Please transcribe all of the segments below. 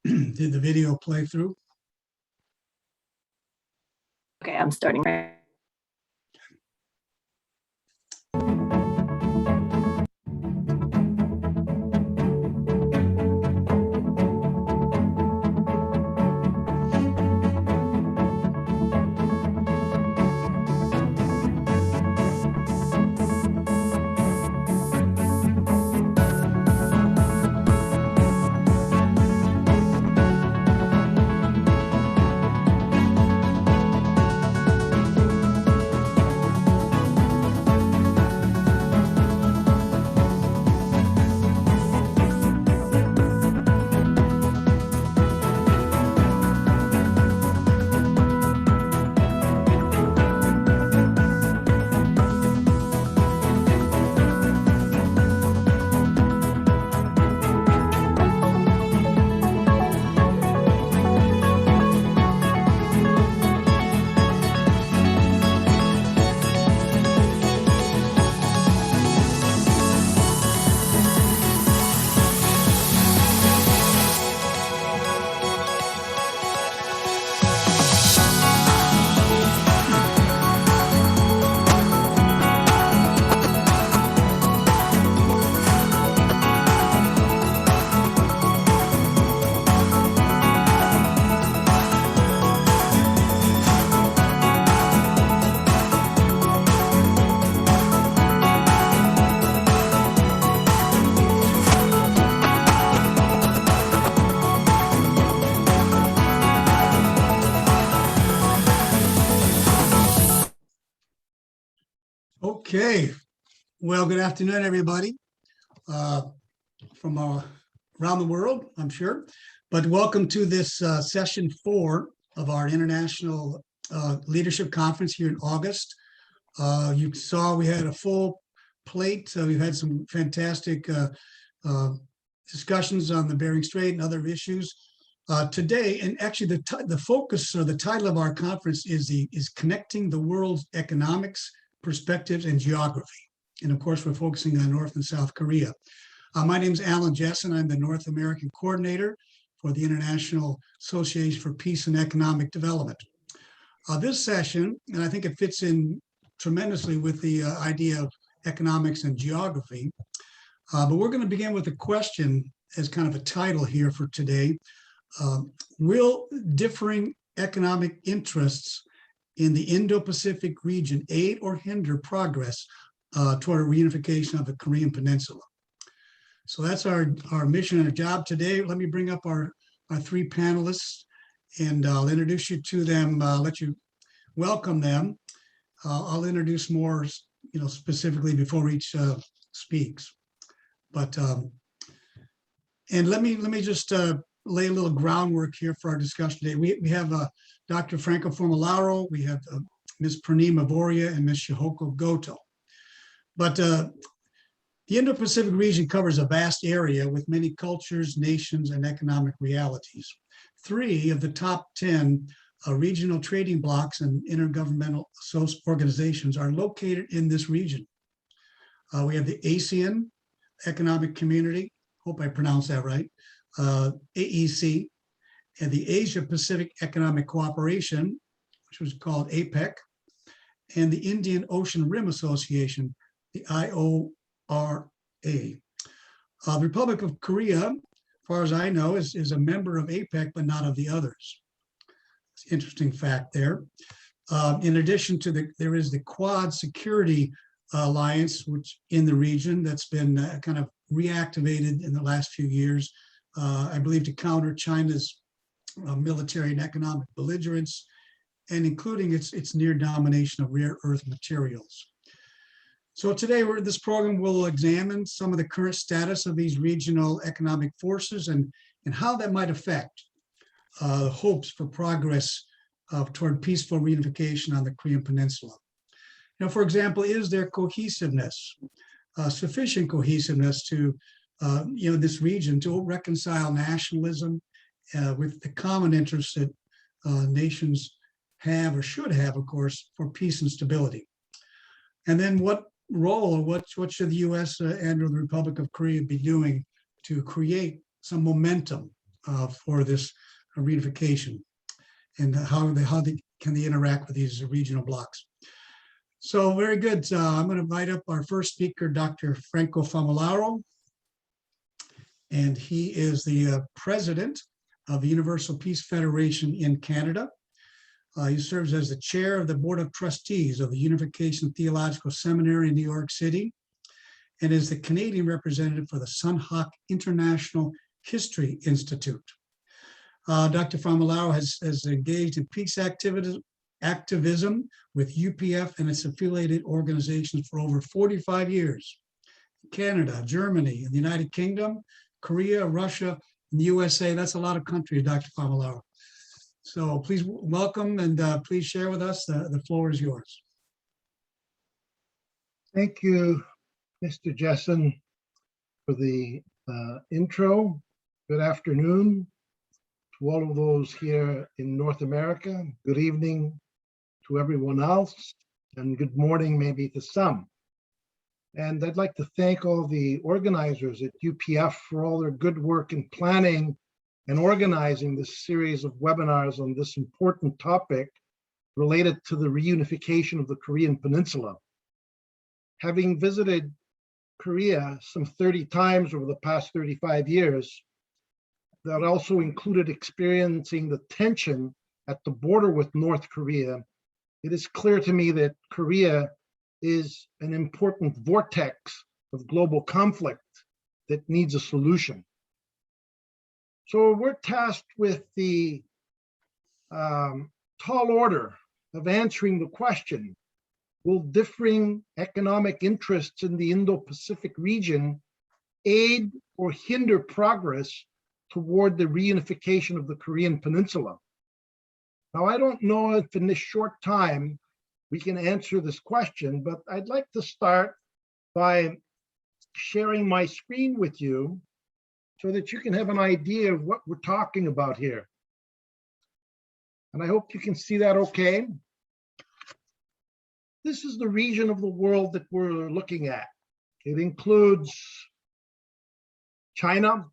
Did the video play through? Okay, I'm starting. Okay, well, good afternoon, everybody, from around the world, I'm sure. But welcome to this session 4 of our International Leadership Conference here in August. You saw we had a full plate. We've had some fantastic discussions on the Bering Strait and other issues. Today, and actually the focus or the title of our conference is Connecting the World's Economics, Perspectives, and Geography. And of course, we're focusing on North and South Korea. My name is Alan Jessen. I'm the North American coordinator for the International Association for Peace and Economic Development. This session, and I think it fits in tremendously with the idea of economics and geography, but we're going to begin with a question as kind of a title here for today. Will differing economic interests in the Indo-Pacific region aid or hinder progress toward a reunification of the Korean Peninsula? So that's our mission and our job today. Let me bring up our 3 panelists, and I'll introduce you to them, let you welcome them. I'll introduce more, specifically before each speaks. But and let me just lay a little groundwork here for our discussion today. We have Dr. Franco Formularo, we have Ms. Purnima Voria, and Ms. Shihoko Goto. But the Indo-Pacific region covers a vast area with many cultures, nations, and economic realities. 3 of the top 10 regional trading blocs and intergovernmental organizations are located in this region. We have the ASEAN Economic Community, hope I pronounced that right, AEC, and the Asia Pacific Economic Cooperation, which was called APEC, and the Indian Ocean Rim Association, the IORA. The Republic of Korea, as far as I know, is a member of APEC, but not of the others. It's an interesting fact there. In addition to there is the Quad Security Alliance, which in the region that's been kind of reactivated in the last few years, I believe to counter China's military and economic belligerence, and including its near domination of rare earth materials. So today, this program will examine some of the current status of these regional economic forces and how that might affect hopes for progress toward peaceful reunification on the Korean Peninsula. For example, is there cohesiveness, sufficient cohesiveness to this region to reconcile nationalism with the common interests that nations have or should have, of course, for peace and stability? And then what role, what should the U.S. and or the Republic of Korea be doing to create some momentum for this reunification, and how can they interact with these regional blocs. So very good. I'm going to invite up our first speaker, Dr. Franco Famularo, and he is the president of the Universal Peace Federation in Canada. He serves as the chair of the Board of Trustees of the Unification Theological Seminary in New York City, and is the Canadian representative for the Sunhawk International History Institute. Dr. Famularo has engaged in peace activism with UPF and its affiliated organizations for over 45 years. Canada, Germany, and the United Kingdom, Korea, Russia, and the USA. That's a lot of countries, Dr. Famularo. So please welcome, and please share with us. The floor is yours. Thank you, Mr. Jessen, for the intro. Good afternoon to all of those here in North America. Good evening to everyone else, and good morning maybe to some. And I'd like to thank all the organizers at UPF for all their good work in planning and organizing this series of webinars on this important topic related to the reunification of the Korean Peninsula. Having visited Korea some 30 times over the past 35 years, that also included experiencing the tension at the border with North Korea, it is clear to me that Korea is an important vortex of global conflict that needs a solution. So we're tasked with the tall order of answering the question, will differing economic interests in the Indo-Pacific region aid or hinder progress toward the reunification of the Korean Peninsula? Now, I don't know if in this short time we can answer this question, but I'd like to start by sharing my screen with you so that you can have an idea of what we're talking about here. And I hope you can see that okay. This is the region of the world that we're looking at. It includes China,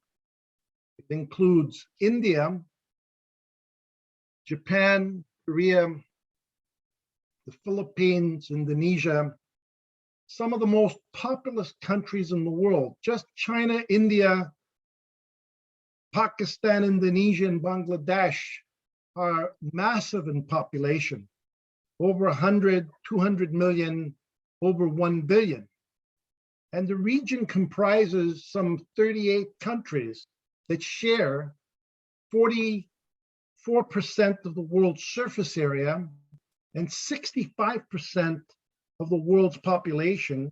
it includes India, Japan, Korea, the Philippines, Indonesia, some of the most populous countries in the world. Just China, India, Pakistan, Indonesia, and Bangladesh are massive in population. Over 100, 200 million, over 1 billion. And the region comprises some 38 countries that share 44% of the world's surface area and 65% of the world's population,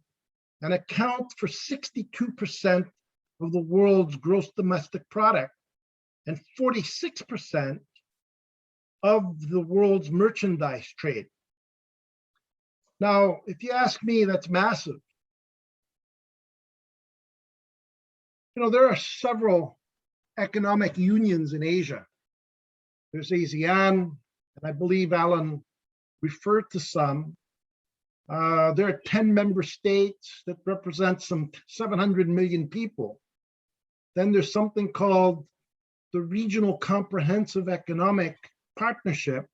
and account for 62% of the world's gross domestic product and 46% of the world's merchandise trade. Now, if you ask me, that's massive. You know, there are several economic unions in Asia. There's ASEAN, and I believe Alan referred to some. There are 10 member states that represent some 700 million people. Then there's something called the Regional Comprehensive Economic Partnership,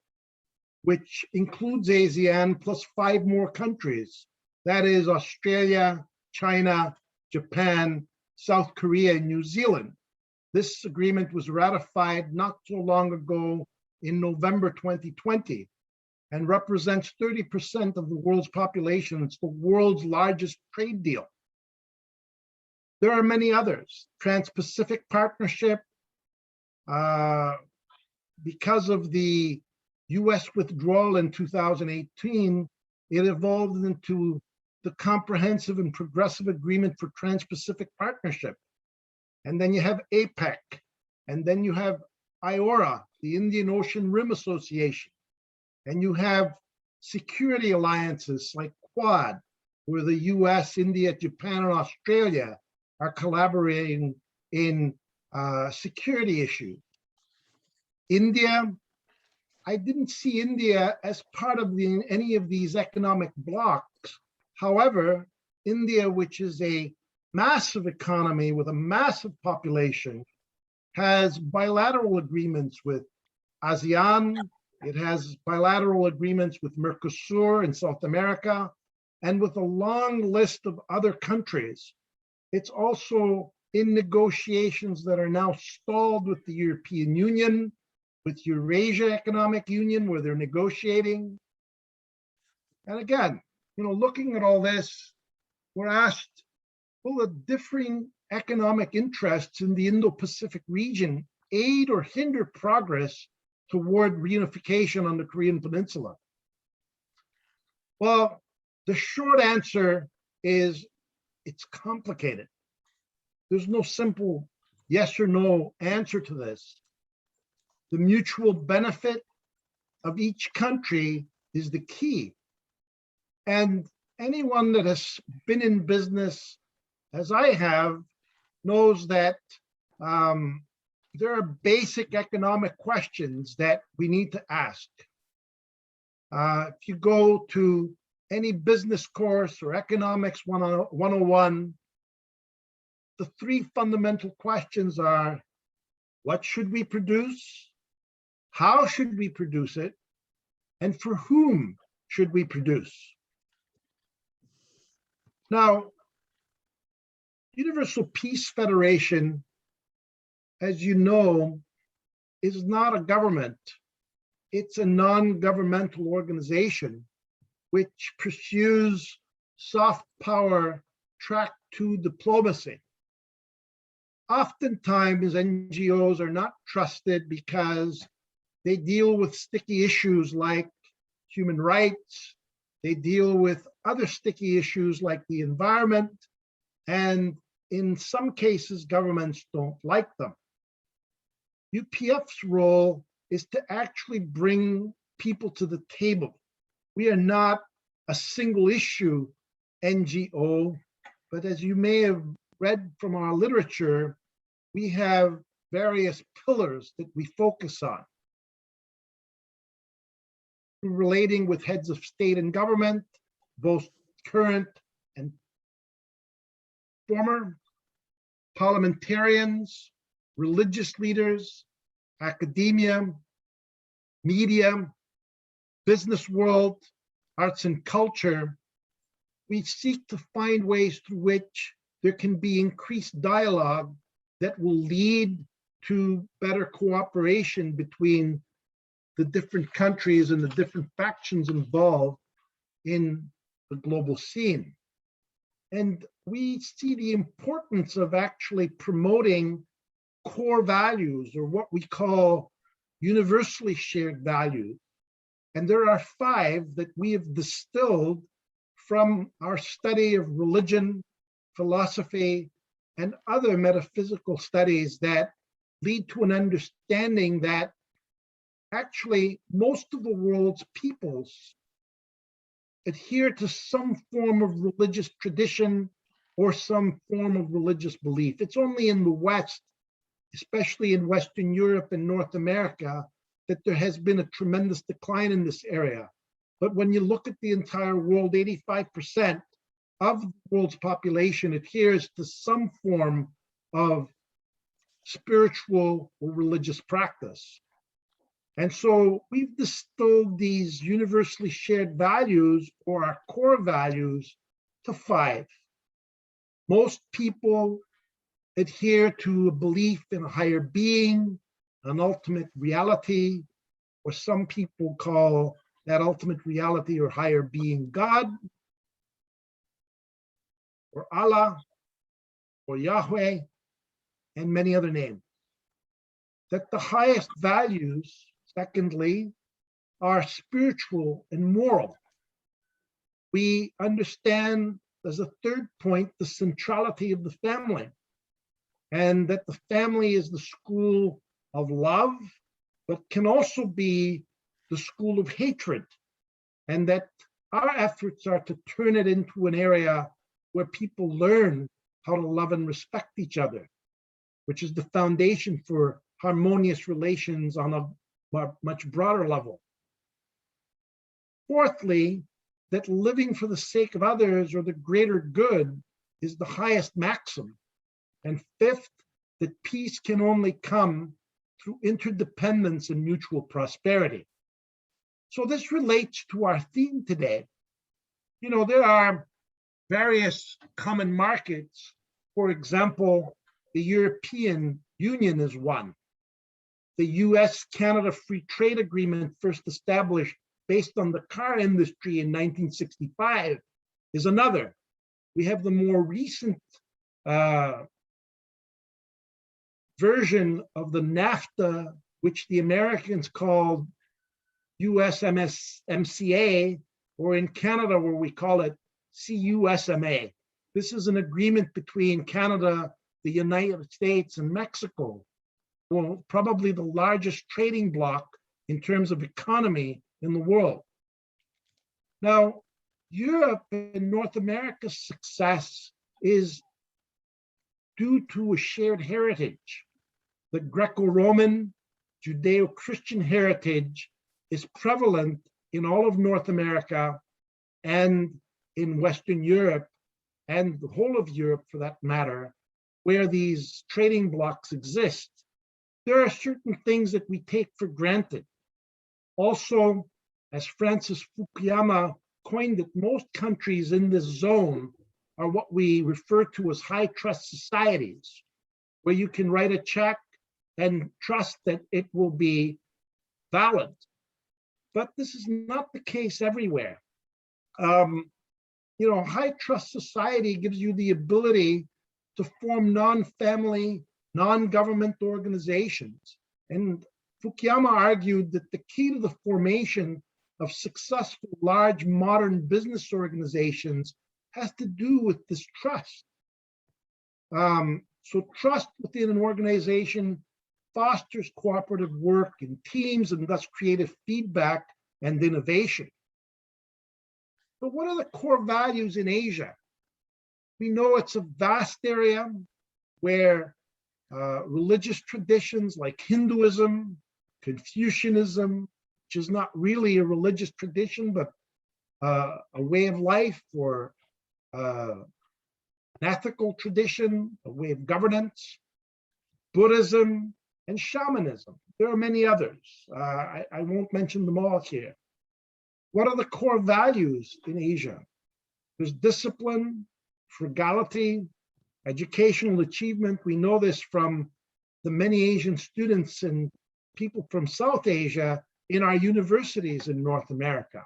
which includes ASEAN plus 5 more countries. That is Australia, China, Japan, South Korea, and New Zealand. This agreement was ratified not so long ago in November 2020 and represents 30% of the world's population. It's the world's largest trade deal. There are many others. Trans-Pacific Partnership, because of the US withdrawal in 2018, it evolved into the Comprehensive and Progressive Agreement for Trans-Pacific Partnership. And then you have APEC, and then you have IORA, the Indian Ocean Rim Association, and you have security alliances like Quad, where the US, India, Japan, and Australia are collaborating in security issues. India, I didn't see India as part of any of these economic blocs. However, India, which is a massive economy with a massive population has bilateral agreements with ASEAN. It has bilateral agreements with Mercosur in South America, and with a long list of other countries. It's also in negotiations that are now stalled with the European Union, with Eurasia Economic Union, where they're negotiating. And again, looking at all this, we're asked, will the differing economic interests in the Indo-Pacific region aid or hinder progress toward reunification on the Korean Peninsula? Well, the short answer is it's complicated. There's no simple yes or no answer to this. The mutual benefit of each country is the key. And anyone that has been in business, as I have, knows that there are basic economic questions that we need to ask. If you go to any business course or economics 101, the three fundamental questions are: what should we produce? How should we produce it? And for whom should we produce? Now, Universal Peace Federation, as you know, is not a government. It's a non-governmental organization which pursues soft power track to diplomacy. Oftentimes, NGOs are not trusted because they deal with sticky issues like human rights. They deal with other sticky issues like the environment. And in some cases, governments don't like them. UPF's role is to actually bring people to the table. We are not a single issue NGO, but as you may have read from our literature, we have various pillars that we focus on. Relating with heads of state and government, both current and former, parliamentarians, religious leaders, academia, media, business world, arts and culture. We seek to find ways through which there can be increased dialogue that will lead to better cooperation between the different countries and the different factions involved in the global scene. And we see the importance of actually promoting core values, or what we call universally shared values. And there are 5 that we have distilled from our study of religion, philosophy, and other metaphysical studies that lead to an understanding that actually most of the world's peoples adhere to some form of religious tradition or some form of religious belief. It's only in the West, especially in Western Europe and North America, that there has been a tremendous decline in this area. But when you look at the entire world, 85% of the world's population adheres to some form of spiritual or religious practice. And so we've distilled these universally shared values, or our core values, to 5. Most people adhere to a belief in a higher being, an ultimate reality, or some people call that ultimate reality or higher being God, or Allah, or Yahweh, and many other names. That the highest values, secondly, are spiritual and moral. We understand, as a third point, the centrality of the family, and that the family is the school of love, but can also be the school of hatred, and that our efforts are to turn it into an area where people learn how to love and respect each other, which is the foundation for harmonious relations on a much broader level. Fourthly, that living for the sake of others or the greater good is the highest maxim. And fifth, that peace can only come through interdependence and mutual prosperity. So this relates to our theme today. There are various common markets. For example, the European Union is one. The US-Canada Free Trade Agreement, first established based on the car industry in 1965, is another. We have the more recent version of the NAFTA, which the Americans called USMCA, or in Canada, where we call it CUSMA. This is an agreement between Canada, the United States, and Mexico. Well, probably the largest trading bloc in terms of economy in the world. Now, Europe and North America's success is due to a shared heritage. The Greco-Roman, Judeo-Christian heritage is prevalent in all of North America and in Western Europe, and the whole of Europe for that matter, where these trading blocs exist. There are certain things that we take for granted. Also, as Francis Fukuyama coined it, most countries in this zone are what we refer to as high trust societies, where you can write a check and trust that it will be valid. But this is not the case everywhere. High trust society gives you the ability to form non-family, non-government organizations. And Fukuyama argued that the key to the formation of successful large modern business organizations has to do with this trust. So trust within an organization fosters cooperative work in teams and thus creative feedback and innovation. But what are the core values in Asia? We know it's a vast area where religious traditions like Hinduism, Confucianism, which is not really a religious tradition, but a way of life or an ethical tradition, a way of governance, Buddhism, and shamanism. There are many others. I won't mention them all here. What are the core values in Asia? There's discipline, frugality, educational achievement. We know this from the many Asian students and people from South Asia in our universities in North America.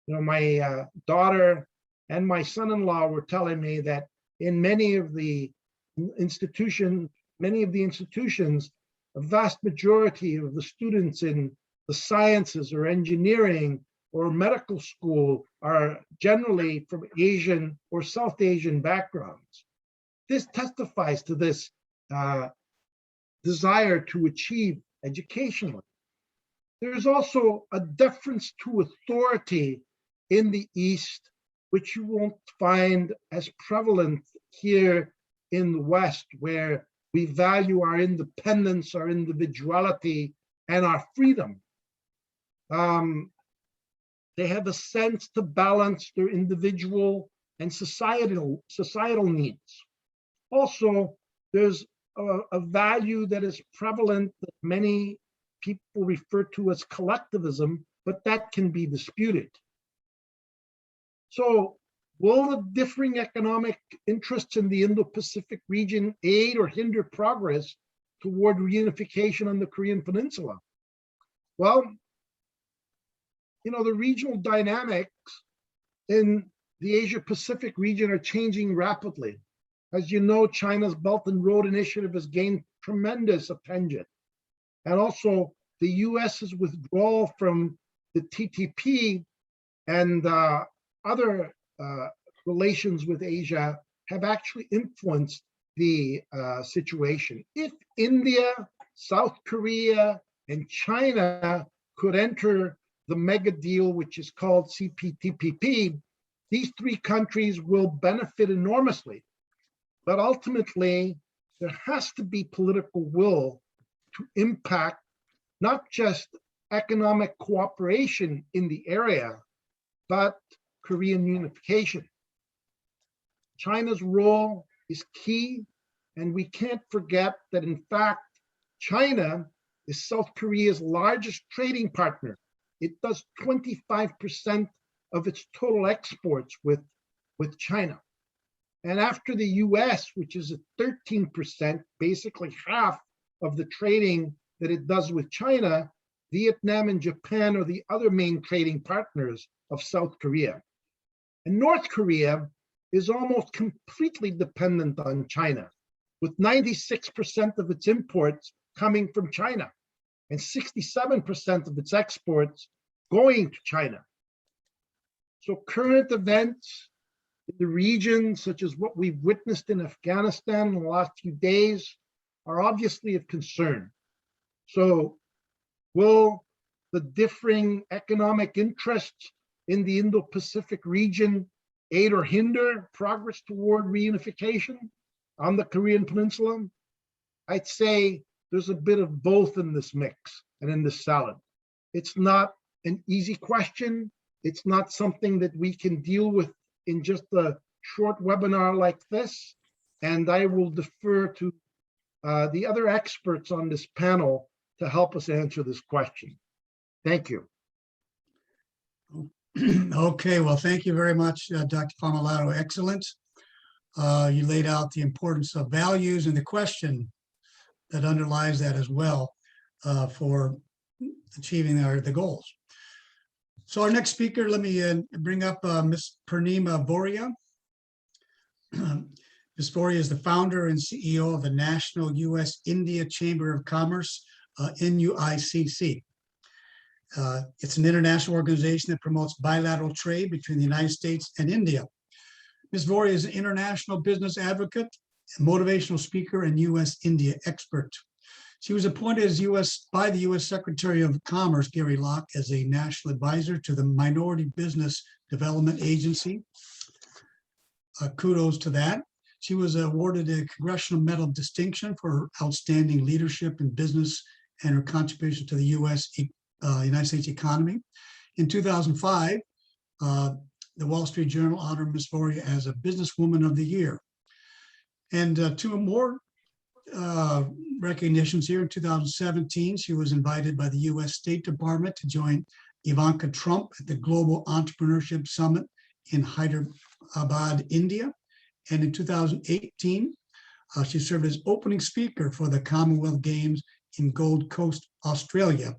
My daughter and my son-in-law were telling me that in many of the institutions, a vast majority of the students in the sciences or engineering or medical school are generally from Asian or South Asian backgrounds. This testifies to this desire to achieve educationally. There's also a deference to authority in the East, which you won't find as prevalent here in the West, where we value our independence, our individuality, and our freedom. They have a sense to balance their individual and societal needs. Also, there's a value that is prevalent that many people refer to as collectivism, but that can be disputed. So, will the differing economic interests in the Indo-Pacific region aid or hinder progress toward reunification on the Korean Peninsula? Well, the regional dynamics in the Asia-Pacific region are changing rapidly. As you know, China's Belt and Road Initiative has gained tremendous attention. And also the US's withdrawal from the TTP and other relations with Asia have actually influenced the situation. If India, South Korea, and China could enter the mega deal, which is called CPTPP, these three countries will benefit enormously. But ultimately, there has to be political will to impact not just economic cooperation in the area, but Korean unification. China's role is key, and we can't forget that, in fact, China is South Korea's largest trading partner. It does 25% of its total exports with China. And after the US, which is at 13%, basically half of the trading that it does with China, Vietnam and Japan are the other main trading partners of South Korea. And North Korea is almost completely dependent on China, with 96% of its imports coming from China and 67% of its exports going to China. So current events in the region, such as what we've witnessed in Afghanistan in the last few days, are obviously of concern. So will the differing economic interests in the Indo-Pacific region aid or hinder progress toward reunification on the Korean Peninsula? I'd say there's a bit of both in this mix and in this salad. It's not an easy question. It's not something that we can deal with in just a short webinar like this. And I will defer to the other experts on this panel to help us answer this question. Thank you. Okay, well, thank you very much, Dr. Famalato. Excellent. You laid out the importance of values and the question that underlies that as well for achieving the goals. So our next speaker, let me bring up Ms. Purnima Voria. Ms. Voria is the founder and CEO of the National U.S.-India Chamber of Commerce, NUICC. It's an international organization that promotes bilateral trade between the United States and India. Ms. Voria is an international business advocate, a motivational speaker, and U.S.-India expert. She was appointed by the U.S. Secretary of Commerce, Gary Locke, as a national advisor to the Minority Business Development Agency. Kudos to that. She was awarded a Congressional Medal of Distinction for her outstanding leadership in business and her contribution to the United States economy. In 2005, the Wall Street Journal honored Ms. Voria as a Businesswoman of the Year. And two more recognitions here. In 2017, she was invited by the U.S. State Department to join Ivanka Trump at the Global Entrepreneurship Summit in Hyderabad, India. And in 2018, she served as opening speaker for the Commonwealth Games in Gold Coast, Australia,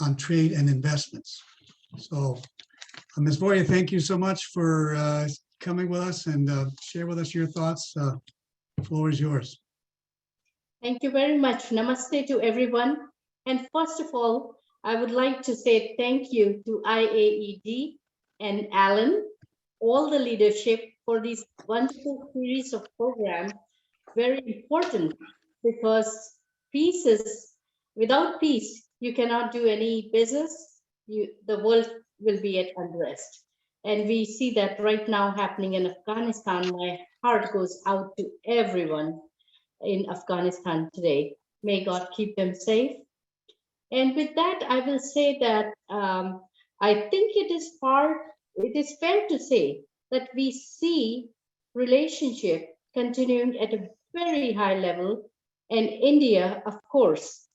on trade and investments. So, Ms. Voria, thank you so much for coming with us and share with us your thoughts. The floor is yours. Thank you very much. Namaste to everyone. And first of all, I would like to say thank you to IAED and Alan, all the leadership for these wonderful series of programs. Very important because without peace, you cannot do any business. The world will be at unrest. And we see that right now happening in Afghanistan. My heart goes out to everyone in Afghanistan today. May God keep them safe. And with that, I will say that I think it is fair to say that we see relationship continuing at a very high level, and India, of course,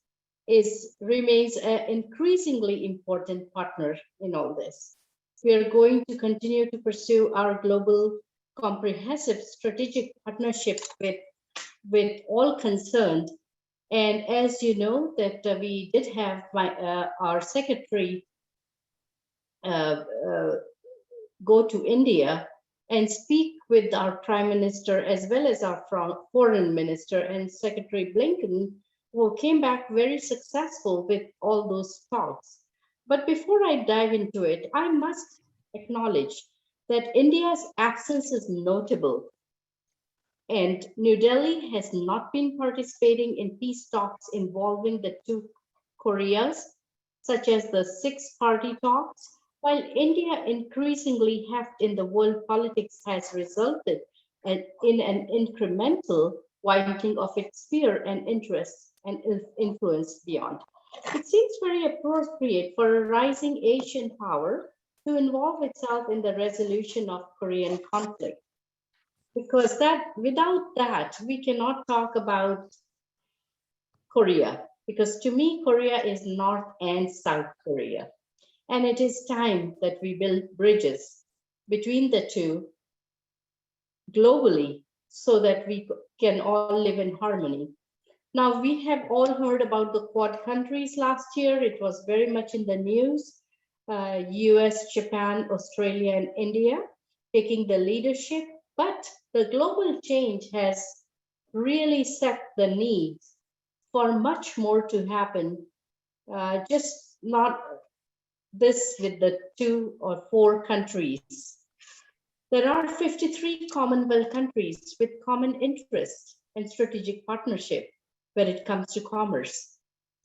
remains an increasingly important partner in all this. We are going to continue to pursue our global comprehensive strategic partnership with all concerned. And as you know, that we did have our secretary go to India and speak with our prime minister as well as our foreign minister and Secretary Blinken, who came back very successful with all those talks. But before I dive into it, I must acknowledge that India's absence is notable. And New Delhi has not been participating in peace talks involving the two Koreas, such as the six-party talks, while India increasingly heft in the world politics has resulted in an incremental widening of its sphere and interests and influence beyond. It seems very appropriate for a rising Asian power to involve itself in the resolution of Korean conflict. because without that, we cannot talk about Korea, because to me, Korea is North and South Korea. And it is time that we build bridges between the two globally so that we can all live in harmony. Now, we have all heard about the Quad countries last year. It was very much in the news. US, Japan, Australia, and India taking the leadership. But the global change has really set the needs for much more to happen, just not this with the 2 or 4 countries. There are 53 Commonwealth countries with common interests and strategic partnership when it comes to commerce.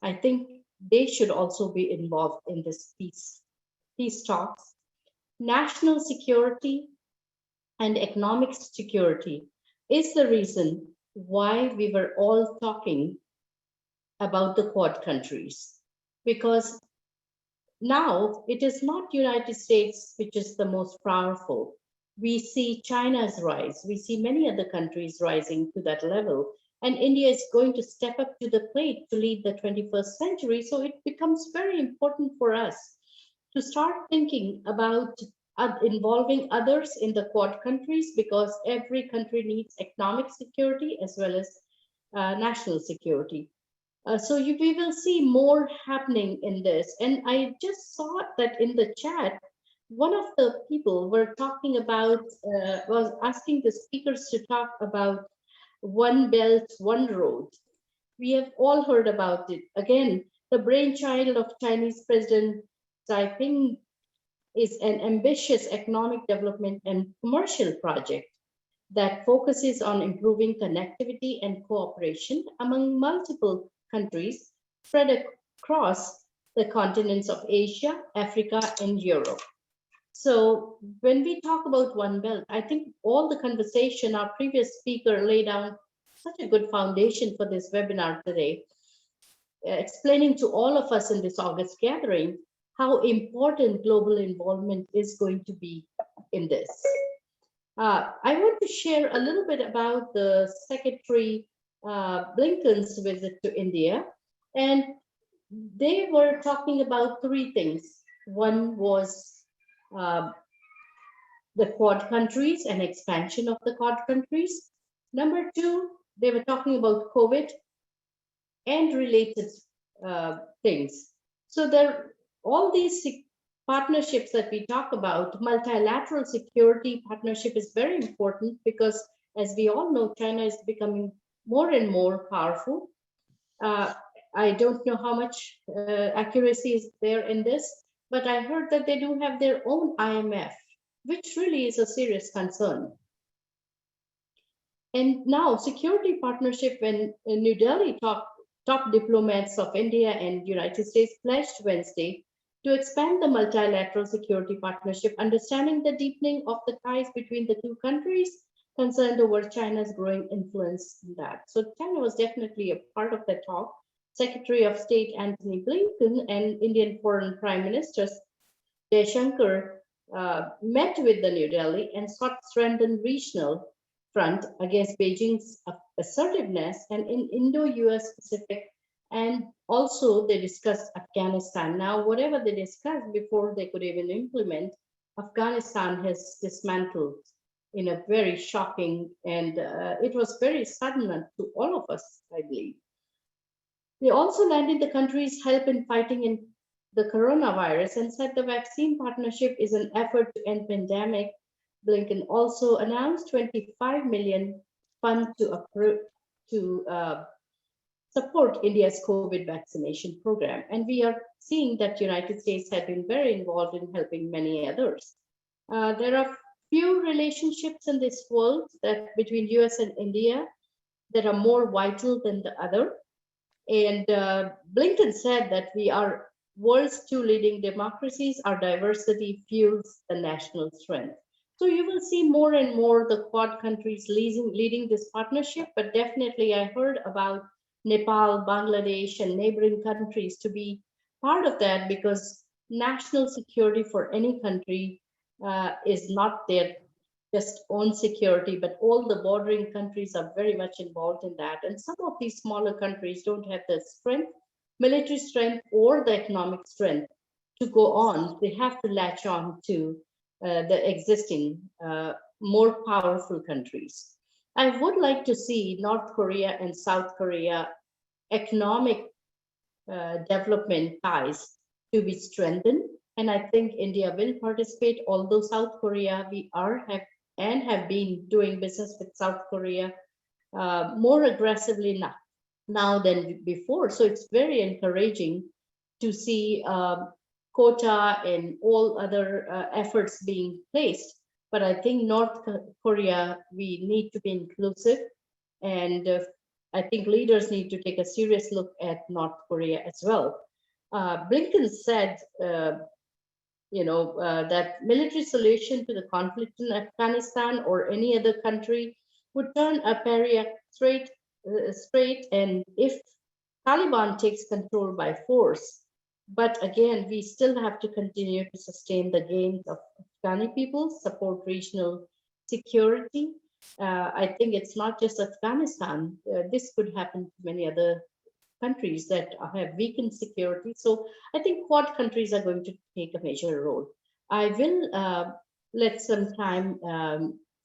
I think they should also be involved in this peace talks. National security and economic security is the reason why we were all talking about the Quad countries, because now it is not United States which is the most powerful. We see China's rise. We see many other countries rising to that level. And India is going to step up to the plate to lead the 21st century. So it becomes very important for us to start thinking about involving others in the Quad countries, because every country needs economic security as well as national security. We will see more happening in this. And I just saw that in the chat, one of the people were talking about, was asking the speakers to talk about One Belt, One Road. We have all heard about it. Again, the brainchild of Chinese President Xi Jinping is an ambitious economic development and commercial project that focuses on improving connectivity and cooperation among multiple countries spread across the continents of Asia, Africa, and Europe. So when we talk about One Belt, I think all the conversation, our previous speaker laid down such a good foundation for this webinar today, explaining to all of us in this August gathering how important global involvement is going to be in this. I want to share a little bit about the Secretary Blinken's visit to India, and they were talking about 3 things. One was the Quad countries and expansion of the Quad countries. Number 2, they were talking about COVID and related things. So all these partnerships that we talk about, multilateral security partnership is very important because, as we all know, China is becoming more and more powerful. I don't know how much accuracy is there in this, but I heard that they do have their own IMF, which really is a serious concern. And now security partnership, when in New Delhi top diplomats of India and United States pledged Wednesday to expand the multilateral security partnership, understanding the deepening of the ties between the 2 countries, concerned over China's growing influence in that. So China was definitely a part of that talk. Secretary of State Antony Blinken and Indian Foreign Prime Minister Jaishankar met with the New Delhi and sought strengthened regional front against Beijing's assertiveness and in Indo-US Pacific. And also they discussed Afghanistan. Now, whatever they discussed before they could even implement, Afghanistan has dismantled in a very shocking, and it was very sudden to all of us, I believe. They also landed the country's help in fighting in the coronavirus and said the vaccine partnership is an effort to end pandemic. Blinken also announced 25 million fund to support India's COVID vaccination program. And we are seeing that United States have been very involved in helping many others. There are few relationships in this world that between US and India that are more vital than the other. And Blinken said that we are world's 2 leading democracies. Our diversity fuels the national strength. So you will see more and more the Quad countries leading this partnership, but definitely I heard about Nepal, Bangladesh, and neighboring countries to be part of that, because national security for any country is not their just own security, but all the bordering countries are very much involved in that. And some of these smaller countries don't have the strength, military strength, or the economic strength to go on. They have to latch on to the existing, more powerful countries. I would like to see North Korea and South Korea economic development ties to be strengthened. And I think India will participate, although South Korea, we have been doing business with South Korea more aggressively now than before. So it's very encouraging to see quota and all other efforts being placed. But I think North Korea, we need to be inclusive. And I think leaders need to take a serious look at North Korea as well. Blinken said, that military solution to the conflict in Afghanistan or any other country would turn a pariah straight. And if Taliban takes control by force, but again, we still have to continue to sustain the gains of Afghani people, support regional security. I think it's not just Afghanistan. This could happen to many other countries that have weakened security. So I think Quad countries are going to take a major role. I will let some time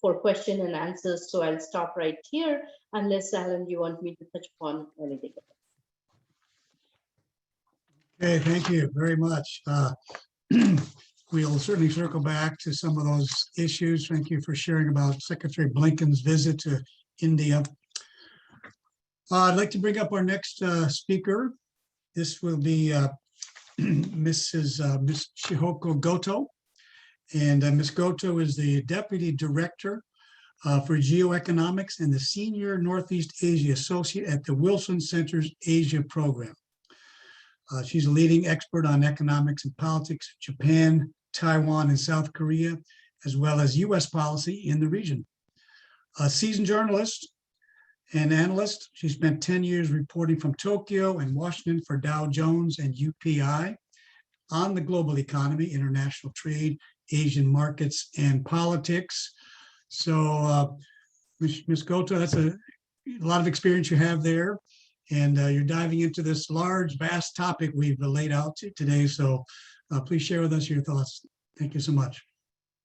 for question and answers. So I'll stop right here, unless Alan, you want me to touch upon anything else. Okay, thank you very much. We'll certainly circle back to some of those issues. Thank you for sharing about Secretary Blinken's visit to India. I'd like to bring up our next speaker. This will be Miss Chihoko Goto. And Ms. Goto is the Deputy Director for Geoeconomics and the Senior Northeast Asia Associate at the Wilson Center's Asia Program. She's a leading expert on economics and politics, Japan, Taiwan, and South Korea, as well as US policy in the region. A seasoned journalist and analyst, she spent 10 years reporting from Tokyo and Washington for Dow Jones and UPI on the global economy, international trade, Asian markets, and politics. So Ms. Goto, that's a lot of experience you have there. And you're diving into this large, vast topic we've laid out today. So please share with us your thoughts. Thank you so much.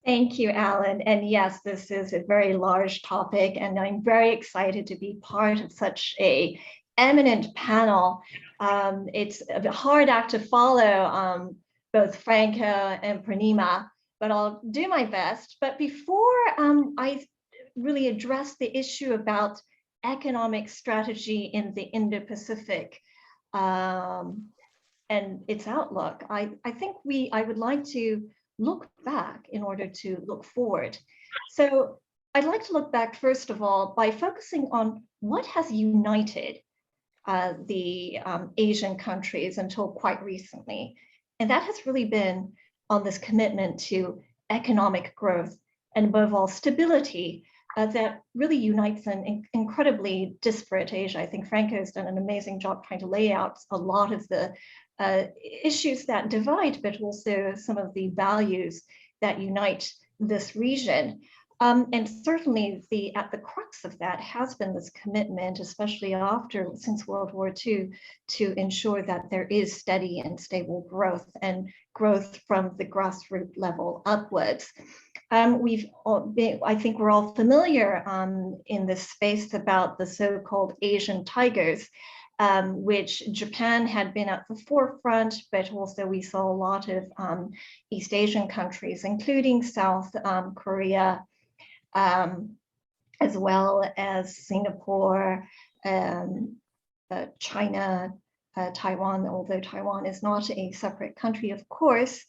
Thank you, Alan. And yes, this is a very large topic, and I'm very excited to be part of such a eminent panel. It's a hard act to follow, both Franco and Purnima, but I'll do my best. But before I really address the issue about economic strategy in the Indo-Pacific and its outlook, I think I would like to look back in order to look forward. So I'd like to look back, first of all, by focusing on what has united the Asian countries until quite recently. And that has really been on this commitment to economic growth and above all stability that really unites an incredibly disparate Asia. I think Franco has done an amazing job trying to lay out a lot of the issues that divide, but also some of the values that unite this region. And certainly at the crux of that has been this commitment, especially since World War II, to ensure that there is steady and stable growth, and growth from the grassroots level upwards. I think we're all familiar in this space about the so-called Asian tigers, which Japan had been at the forefront, but also we saw a lot of East Asian countries, including South Korea, as well as Singapore, China, Taiwan, although Taiwan is not a separate country, of course.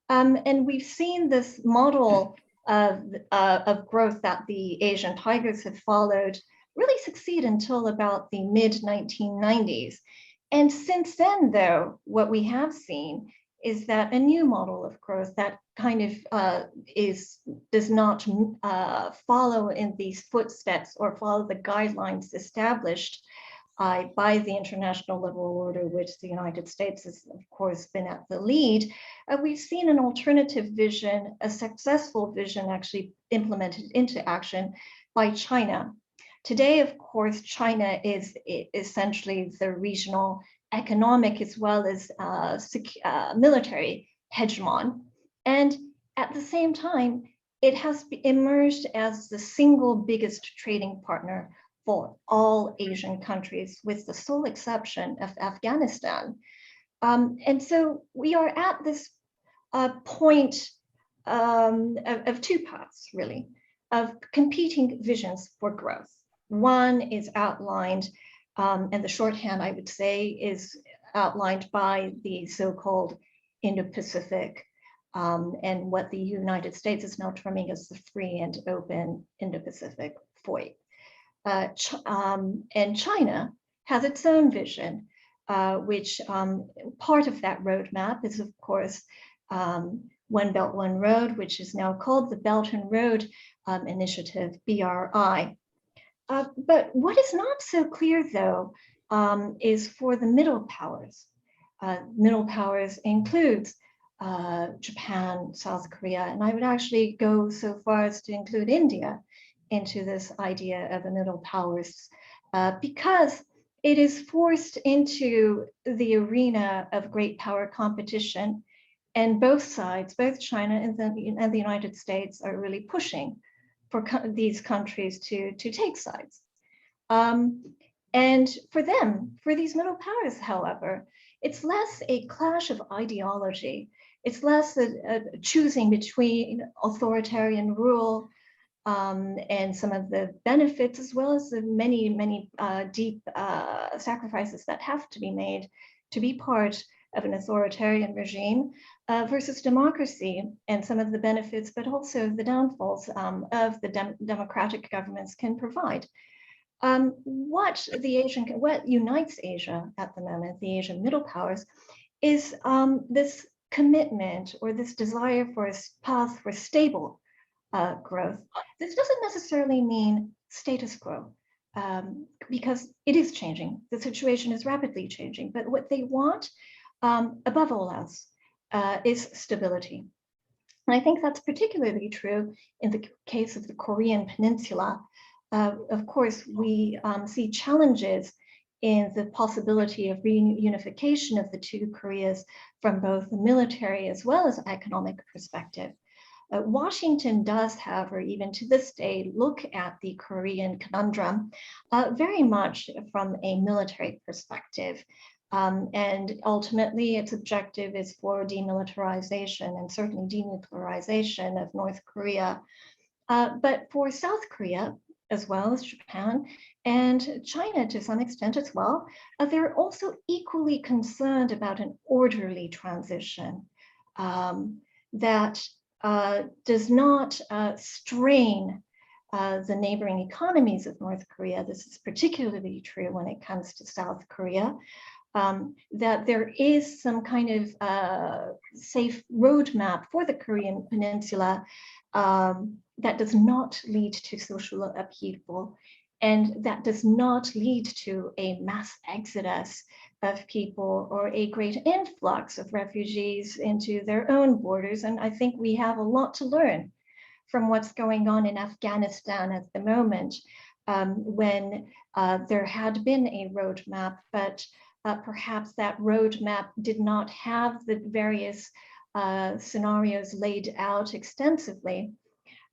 And we've seen this model of growth that the Asian tigers have followed really succeed until about the mid-1990s. And since then, though, what we have seen is that a new model of growth that kind of does not follow in these footsteps or follow the guidelines established by the international liberal order, which the United States has, of course, been at the lead, we've seen an alternative vision, a successful vision actually implemented into action by China. Today, of course, China is essentially the regional economic as well as military hegemon. And at the same time, it has emerged as the single biggest trading partner for all Asian countries, with the sole exception of Afghanistan. And so we are at this point of two paths, really, of competing visions for growth. One is outlined, and the shorthand, I would say, is outlined by the so-called Indo-Pacific, and what the United States is now terming as the free and open Indo-Pacific FOIP. And China has its own vision, which part of that roadmap is, of course, One Belt, One Road, which is now called the Belt and Road Initiative, BRI. But what is not so clear, though, is for the middle powers. Middle powers includes Japan, South Korea, and I would actually go so far as to include India into this idea of the middle powers, because it is forced into the arena of great power competition, and both sides, both China and the United States, are really pushing for these countries to take sides. And for them, for these middle powers, however, it's less a clash of ideology. It's less a choosing between authoritarian rule and some of the benefits, as well as the many deep sacrifices that have to be made to be part of an authoritarian regime, versus democracy and some of the benefits, but also the downfalls of the democratic governments can provide. What unites Asia at the moment, the Asian middle powers, is this commitment or this desire for a path for stable growth. This doesn't necessarily mean status quo, because it is changing. The situation is rapidly changing, but what they want, above all else, is stability. And I think that's particularly true in the case of the Korean Peninsula. Of course, we see challenges in the possibility of reunification of the two Koreas from both the military as well as economic perspective. Washington does, however, even to this day, look at the Korean conundrum very much from a military perspective. And ultimately, its objective is for demilitarization and certainly denuclearization of North Korea. But for South Korea, as well as Japan and China to some extent as well, they're also equally concerned about an orderly transition that does not strain the neighboring economies of North Korea. This is particularly true when it comes to South Korea. That there is some kind of safe roadmap for the Korean Peninsula that does not lead to social upheaval, and that does not lead to a mass exodus of people or a great influx of refugees into their own borders. And I think we have a lot to learn from what's going on in Afghanistan at the moment, when there had been a roadmap, but perhaps that roadmap did not have the various scenarios laid out extensively.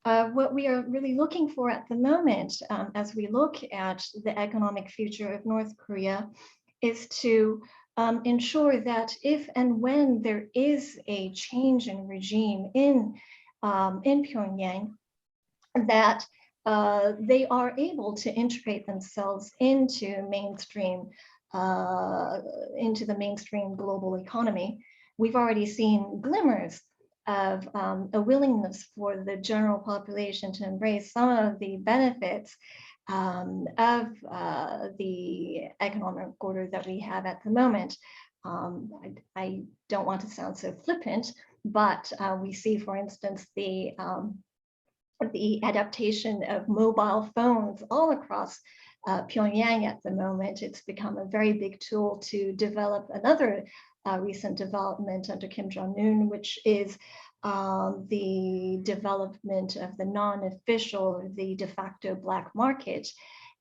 What we are really looking for at the moment, as we look at the economic future of North Korea, is to ensure that if and when there is a change in regime in Pyongyang, that they are able to integrate themselves into the mainstream global economy. We've already seen glimmers of a willingness for the general population to embrace some of the benefits of the economic order that we have at the moment. I don't want to sound so flippant, but we see, for instance, the the adaptation of mobile phones all across Pyongyang at the moment. It's become a very big tool to develop another recent development under Kim Jong-un, which is the development of the non-official, the de facto black market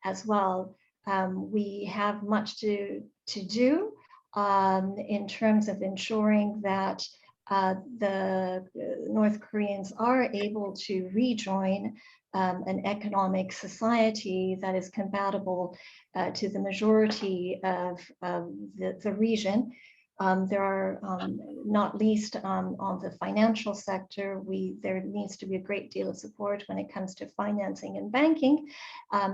as well. We have much to do in terms of ensuring that the North Koreans are able to rejoin an economic society that is compatible to the majority of the region. There are, not least on the financial sector, there needs to be a great deal of support when it comes to financing and banking,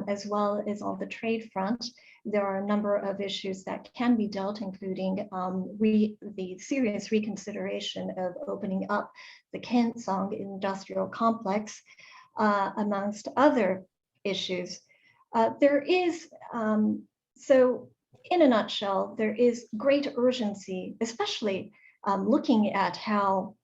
as well as on the trade front. There are a number of issues that can be dealt, including the serious reconsideration of opening up the Kansong industrial complex, amongst other issues. There is, so in a nutshell, there is great urgency, especially looking at how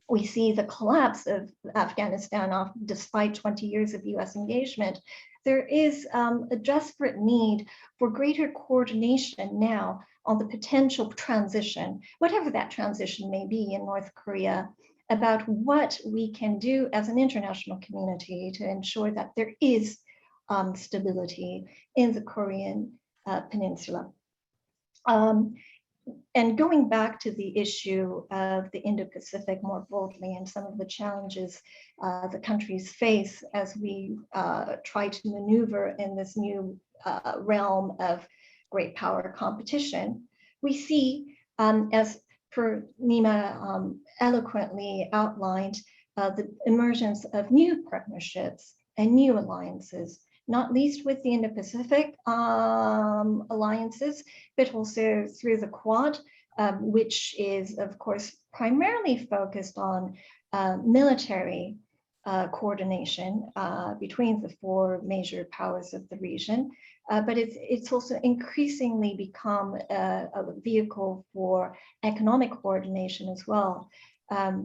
we see the collapse of Afghanistan despite 20 years of US engagement. There is a desperate need for greater coordination now on the potential transition, whatever that transition may be in North Korea, about what we can do as an international community to ensure that there is stability in the Korean Peninsula. And going back to the issue of the Indo-Pacific more broadly and some of the challenges the countries face as we try to maneuver in this new realm of great power competition, we see, as per Nima eloquently outlined, the emergence of new partnerships and new alliances, not least with the Indo-Pacific alliances, but also through the Quad, which is, of course, primarily focused on military coordination between the four major powers of the region. But it's also increasingly become a vehicle for economic coordination as well.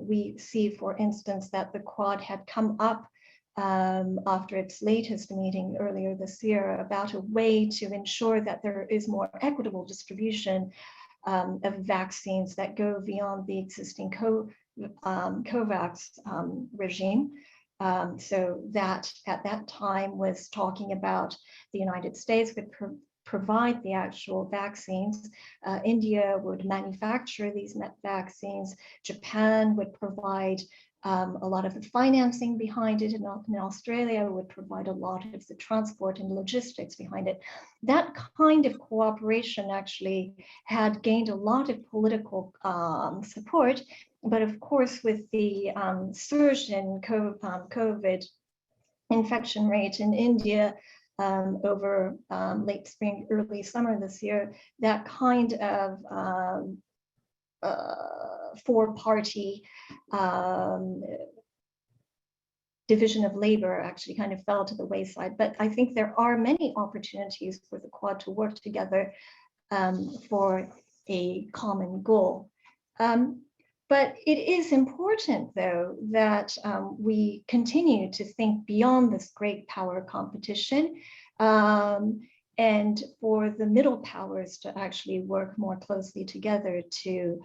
We see, for instance, that the Quad had come up after its latest meeting earlier this year about a way to ensure that there is more equitable distribution of vaccines that go beyond the existing COVAX regime. So that at that time was talking about the United States would provide the actual vaccines. India would manufacture these vaccines. Japan would provide a lot of the financing behind it, and Australia would provide a lot of the transport and logistics behind it. That kind of cooperation actually had gained a lot of political support, but of course with the surge in COVID infection rate in India over late spring, early summer this year, that kind of four-party division of labor actually kind of fell to the wayside. But I think there are many opportunities for the Quad to work together for a common goal. But it is important, though, that we continue to think beyond this great power competition, and for the middle powers to actually work more closely together to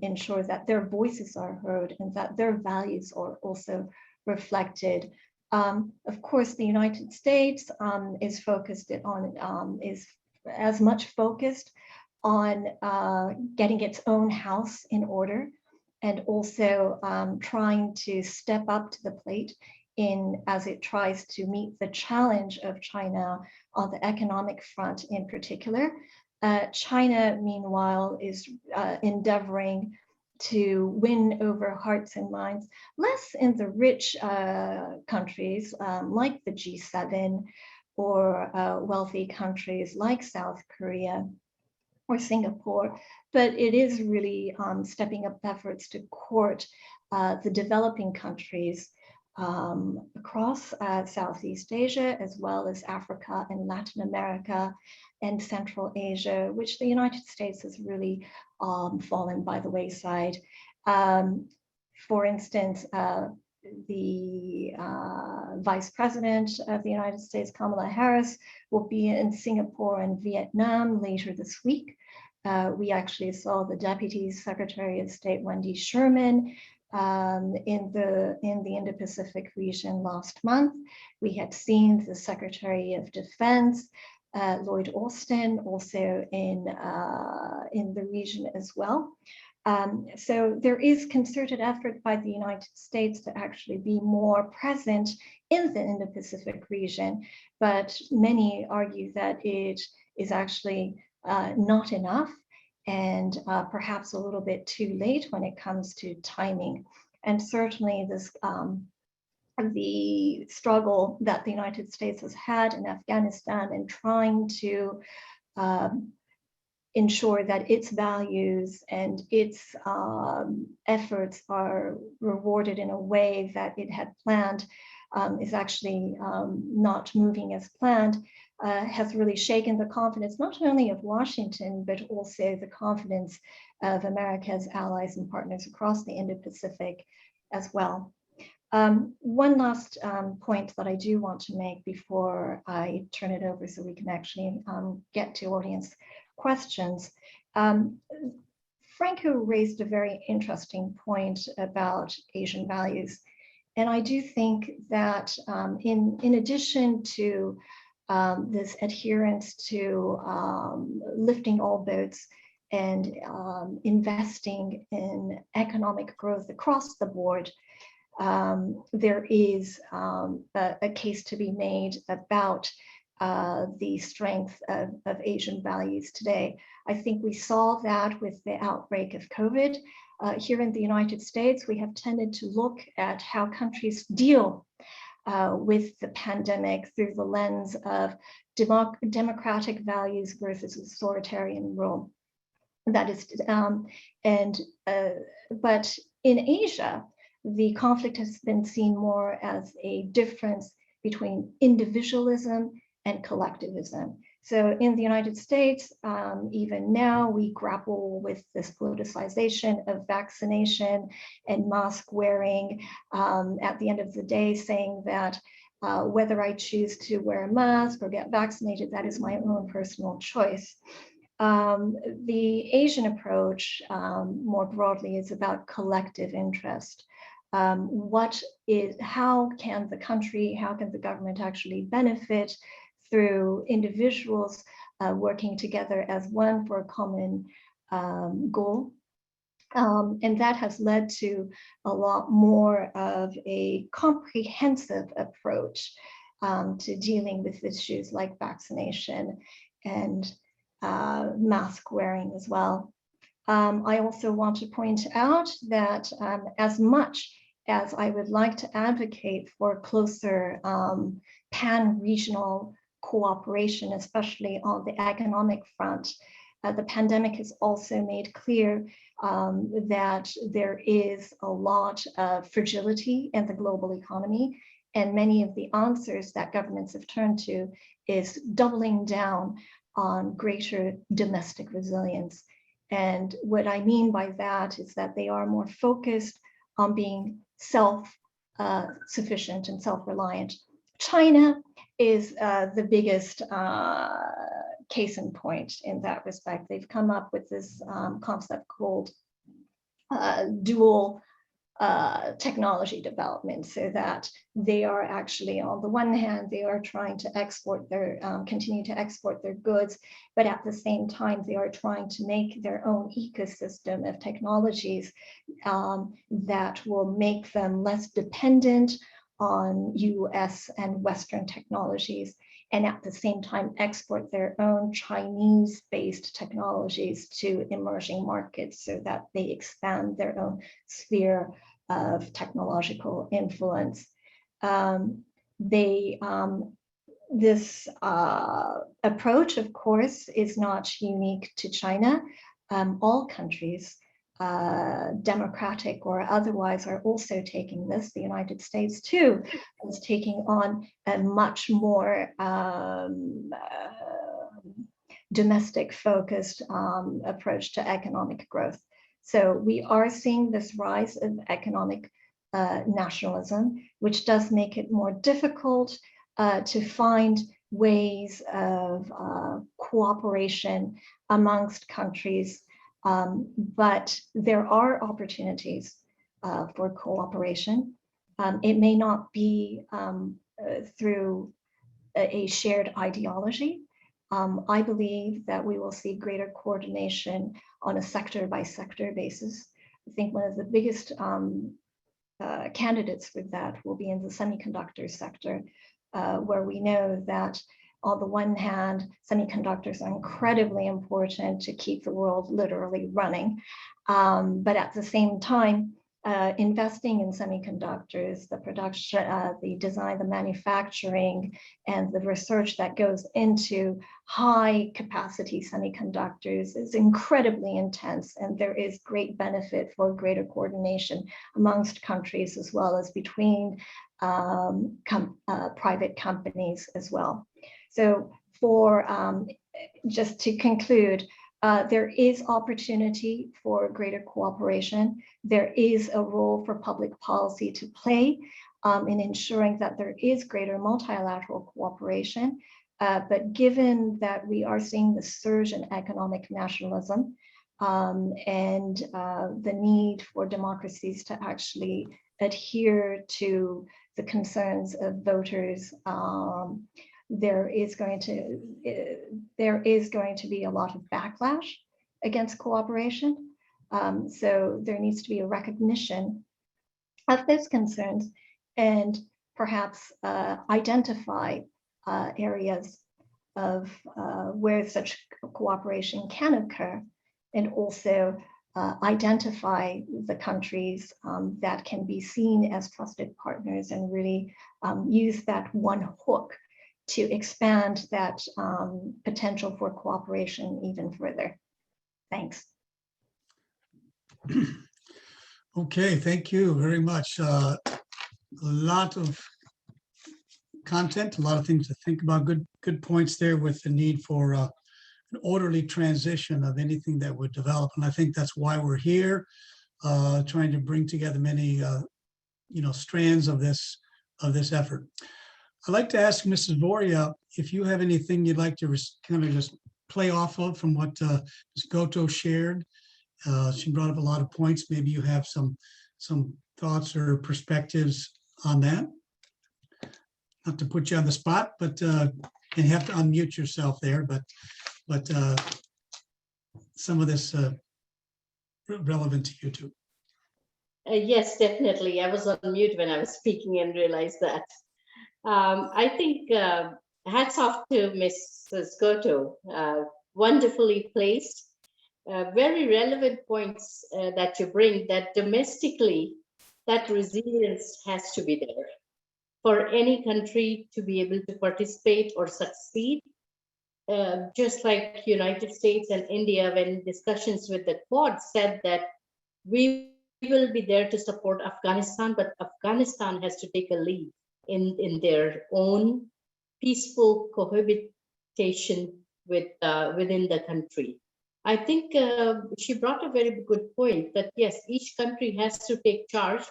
ensure that their voices are heard and that their values are also reflected. Of course, the United States is focused on, is as much focused on getting its own house in order, and also trying to step up to the plate as it tries to meet the challenge of China on the economic front in particular. China, meanwhile, is endeavoring to win over hearts and minds, less in the rich countries like the G7 or wealthy countries like South Korea or Singapore, but it is really stepping up efforts to court the developing countries across Southeast Asia, as well as Africa and Latin America and Central Asia, which the United States has really fallen by the wayside. For instance, the Vice President of the United States, Kamala Harris, will be in Singapore and Vietnam later this week. We actually saw the Deputy Secretary of State, Wendy Sherman, in the Indo-Pacific region last month. We had seen the Secretary of Defense, Lloyd Austin, also in the region as well. So there is concerted effort by the United States to actually be more present in the Indo-Pacific region, but many argue that it is actually not enough, and perhaps a little bit too late when it comes to timing. And certainly this the struggle that the United States has had in Afghanistan and trying to ensure that its values and its efforts are rewarded in a way that it had planned is actually not moving as planned, has really shaken the confidence not only of Washington, but also the confidence of America's allies and partners across the Indo-Pacific as well. One last point that I do want to make before I turn it over so we can actually get to audience questions. Franco raised a very interesting point about Asian values. And I do think that in addition to this adherence to lifting all boats and investing in economic growth across the board, there is a case to be made about the strength of Asian values today. I think we saw that with the outbreak of COVID. Here in the United States, we have tended to look at how countries deal with the pandemic through the lens of democratic values versus authoritarian rule. That is, but in Asia, the conflict has been seen more as a difference between individualism and collectivism. So in the United States, even now, we grapple with this politicization of vaccination and mask wearing. At the end of the day, saying that whether I choose to wear a mask or get vaccinated, that is my own personal choice. The Asian approach, more broadly, is about collective interest. How can the country, how can the government actually benefit through individuals working together as one for a common goal? And that has led to a lot more of a comprehensive approach to dealing with issues like vaccination and mask wearing as well. I also want to point out that as much as I would like to advocate for closer pan-regional cooperation, especially on the economic front, the pandemic has also made clear that there is a lot of fragility in the global economy, and many of the answers that governments have turned to is doubling down on greater domestic resilience. And what I mean by that is that they are more focused on being self-sufficient and self-reliant. China is the biggest case in point in that respect. They've come up with this concept called dual technology development, so that they are actually, on the one hand, they are trying to export their, continue to export their goods, but at the same time, they are trying to make their own ecosystem of technologies that will make them less dependent on US and Western technologies, and at the same time export their own Chinese-based technologies to emerging markets so that they expand their own sphere of technological influence. This approach, of course, is not unique to China. All countries, democratic or otherwise, are also taking this. The United States too is taking on a much more domestic focused approach to economic growth. So we are seeing this rise of economic nationalism, which does make it more difficult to find ways of cooperation amongst countries. But there are opportunities for cooperation. It may not be through a shared ideology. I believe that we will see greater coordination on a sector by sector basis. I think one of the biggest candidates with that will be in the semiconductor sector, where we know that on the one hand, semiconductors are incredibly important to keep the world literally running. But at the same time, investing in semiconductors, the production, the design, the manufacturing, and the research that goes into high capacity semiconductors is incredibly intense, and there is great benefit for greater coordination amongst countries as well as between private companies as well. So for just to conclude, there is opportunity for greater cooperation. There is a role for public policy to play in ensuring that there is greater multilateral cooperation. But given that we are seeing the surge in economic nationalism and the need for democracies to actually adhere to the concerns of voters, there is going to be a lot of backlash against cooperation. So there needs to be a recognition of those concerns and perhaps identify areas of where such cooperation can occur, and also identify the countries that can be seen as trusted partners and really use that one hook to expand that potential for cooperation even further. Thanks. Okay, thank you very much. A lot of content, a lot of things to think about. Good points there with the need for an orderly transition of anything that would develop. And I think that's why we're here, trying to bring together many strands of this effort. I'd like to ask Mrs. Voria if you have anything you'd like to kind of just play off of from what Ms. Goto shared. She brought up a lot of points. Maybe you have some thoughts or perspectives on that. Not to put you on the spot, but and you have to unmute yourself there. But some of this relevant to you too. Yes, definitely. I was on mute when I was speaking and realized that. I think hats off to Mrs. Goto, wonderfully placed, very relevant points that you bring, that domestically, that resilience has to be there for any country to be able to participate or succeed. Just like United States and India, when discussions with the Quad said that we will be there to support Afghanistan, but Afghanistan has to take a lead in their own peaceful cohabitation within the country. I think she brought a very good point that yes, each country has to take charge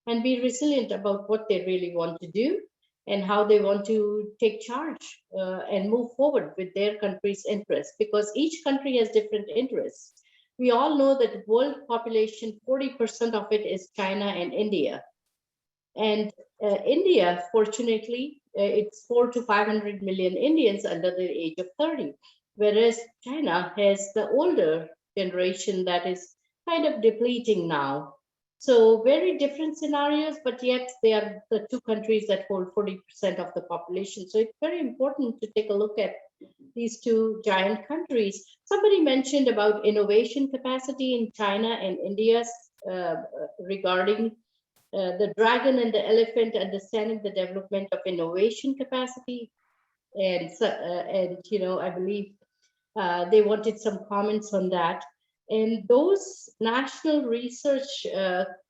and be resilient about what they really want to do and how they want to take charge and move forward with their country's interests, because each country has different interests. We all know that world population, 40% of it is China and India. And India, fortunately, it's 400 to 500 million Indians under the age of 30, whereas China has the older generation that is kind of depleting now. So very different scenarios, but yet they are the two countries that hold 40% of the population. So it's very important to take a look at these two giant countries. Somebody mentioned about innovation capacity in China and India regarding the dragon and the elephant, understanding the development of innovation capacity. And I believe they wanted some comments on that. And those national research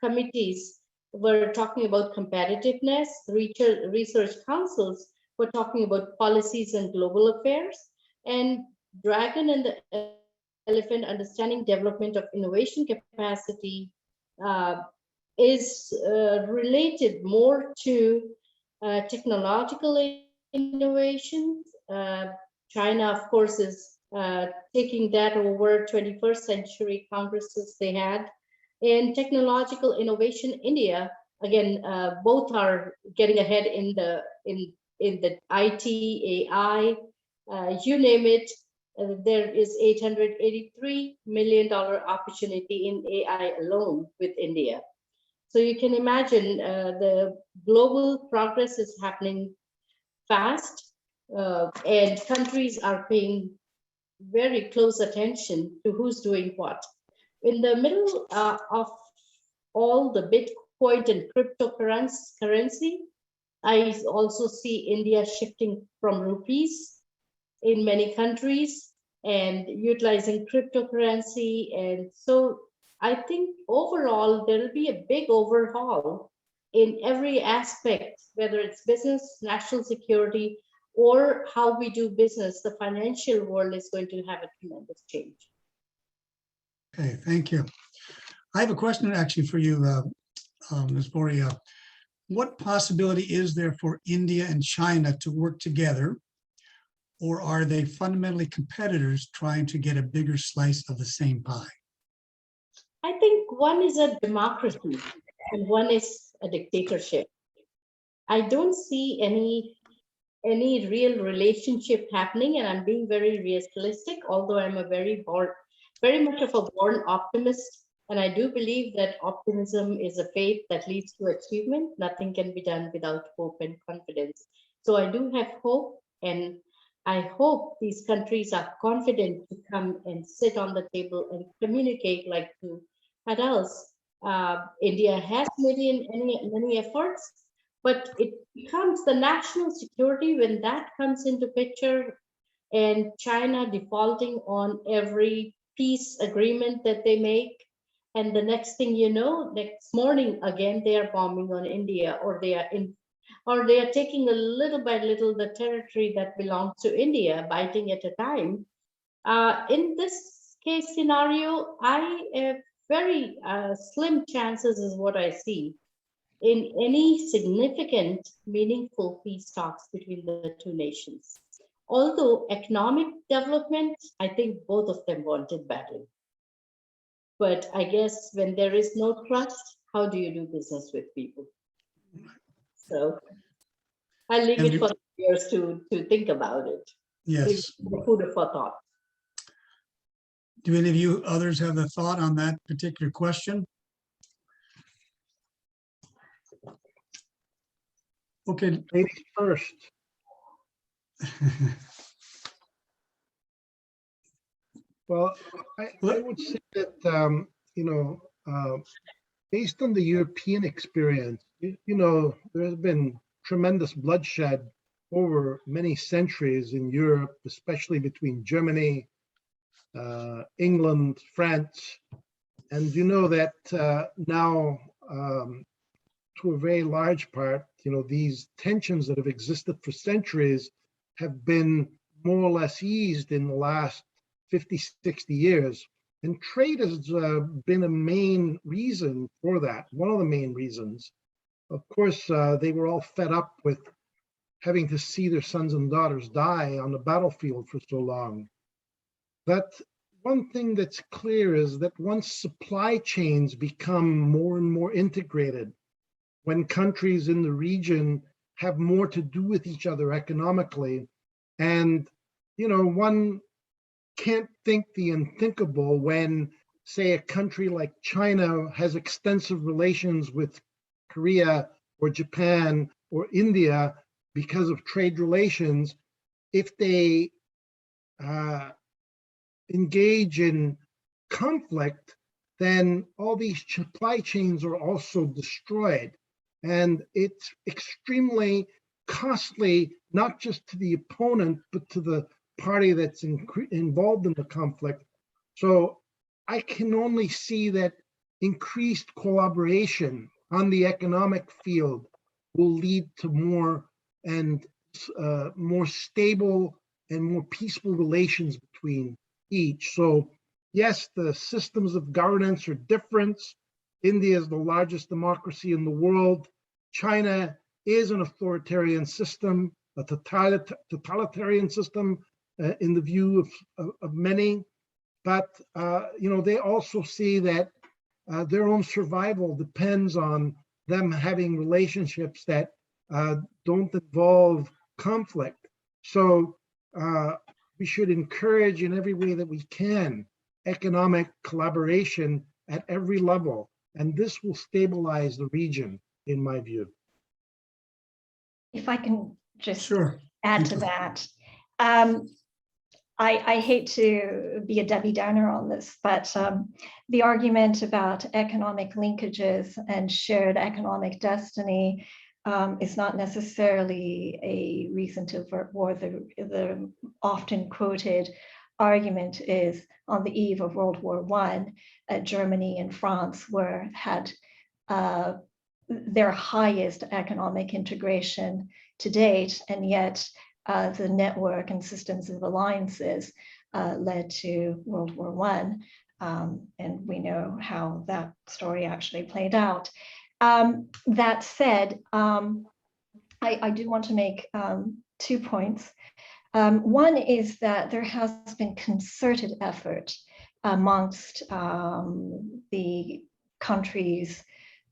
committees were talking about competitiveness. Research councils were talking about policies and global affairs. And dragon and the elephant, understanding development of innovation capacity, is related more to technological innovations. China, of course, is taking that over 21st century congresses they had. And technological innovation, India, again, both are getting ahead in the IT, AI, you name it. There is $883 million opportunity in AI alone with India. So you can imagine the global progress is happening fast, and countries are paying very close attention to who's doing what. In the middle of all the Bitcoin and cryptocurrency, I also see India shifting from rupees in many countries and utilizing cryptocurrency. And so I think overall, there will be a big overhaul in every aspect, whether it's business, national security, or how we do business. The financial world is going to have a tremendous change. Okay, thank you. I have a question actually for you, Ms. Boria. What possibility is there for India and China to work together, or are they fundamentally competitors trying to get a bigger slice of the same pie? I think one is a democracy and one is a dictatorship. I don't see any real relationship happening, and I'm being very realistic, although I'm a very much of a born optimist. And I do believe that optimism is a faith that leads to achievement. Nothing can be done without hope and confidence. So I do have hope, and I hope these countries are confident to come and sit on the table and communicate like two adults. India has made many efforts, but it becomes the national security when that comes into picture, and China defaulting on every peace agreement that they make. And the next thing you know, next morning again, they are bombing on India, or they are taking a little by little the territory that belongs to India, biting at a time. In this case scenario, I have very slim chances is what I see in any significant, meaningful peace talks between the two nations. Although economic development, I think both of them want it badly. But I guess when there is no trust, how do you do business with people? So I'll leave it for the viewers to think about it. Yes. Food for thought. Do any of you others have a thought on that particular question? Okay. Ladies first. Well, I would say that, based on the European experience, there has been tremendous bloodshed over many centuries in Europe, especially between Germany, England, France. And you know that now, to a very large part, these tensions that have existed for centuries have been more or less eased in the last 50, 60 years. And trade has been a main reason for that, one of the main reasons. Of course, they were all fed up with having to see their sons and daughters die on the battlefield for so long. But one thing that's clear is that once supply chains become more and more integrated, when countries in the region have more to do with each other economically, and one can't think the unthinkable when, say, a country like China has extensive relations with Korea or Japan or India because of trade relations. If they engage in conflict, then all these supply chains are also destroyed. And it's extremely costly, not just to the opponent, but to the party that's involved in the conflict. So I can only see that increased collaboration on the economic field will lead to more and more stable and more peaceful relations between each. So yes, the systems of governance are different. India is the largest democracy in the world. China is an authoritarian system, a totalitarian system in the view of many. But they also see that their own survival depends on them having relationships that don't involve conflict. So we should encourage in every way that we can economic collaboration at every level, and this will stabilize the region, in my view. If I can just Sure. add Thank to you. that. I hate to be a Debbie Downer on this, but the argument about economic linkages and shared economic destiny is not necessarily a reason to avert war. The often quoted argument is on the eve of World War I, Germany and France had their highest economic integration to date, and yet the network and systems of alliances led to World War I, and we know how that story actually played out. That said, I do want to make 2 points. One is that there has been concerted effort amongst the countries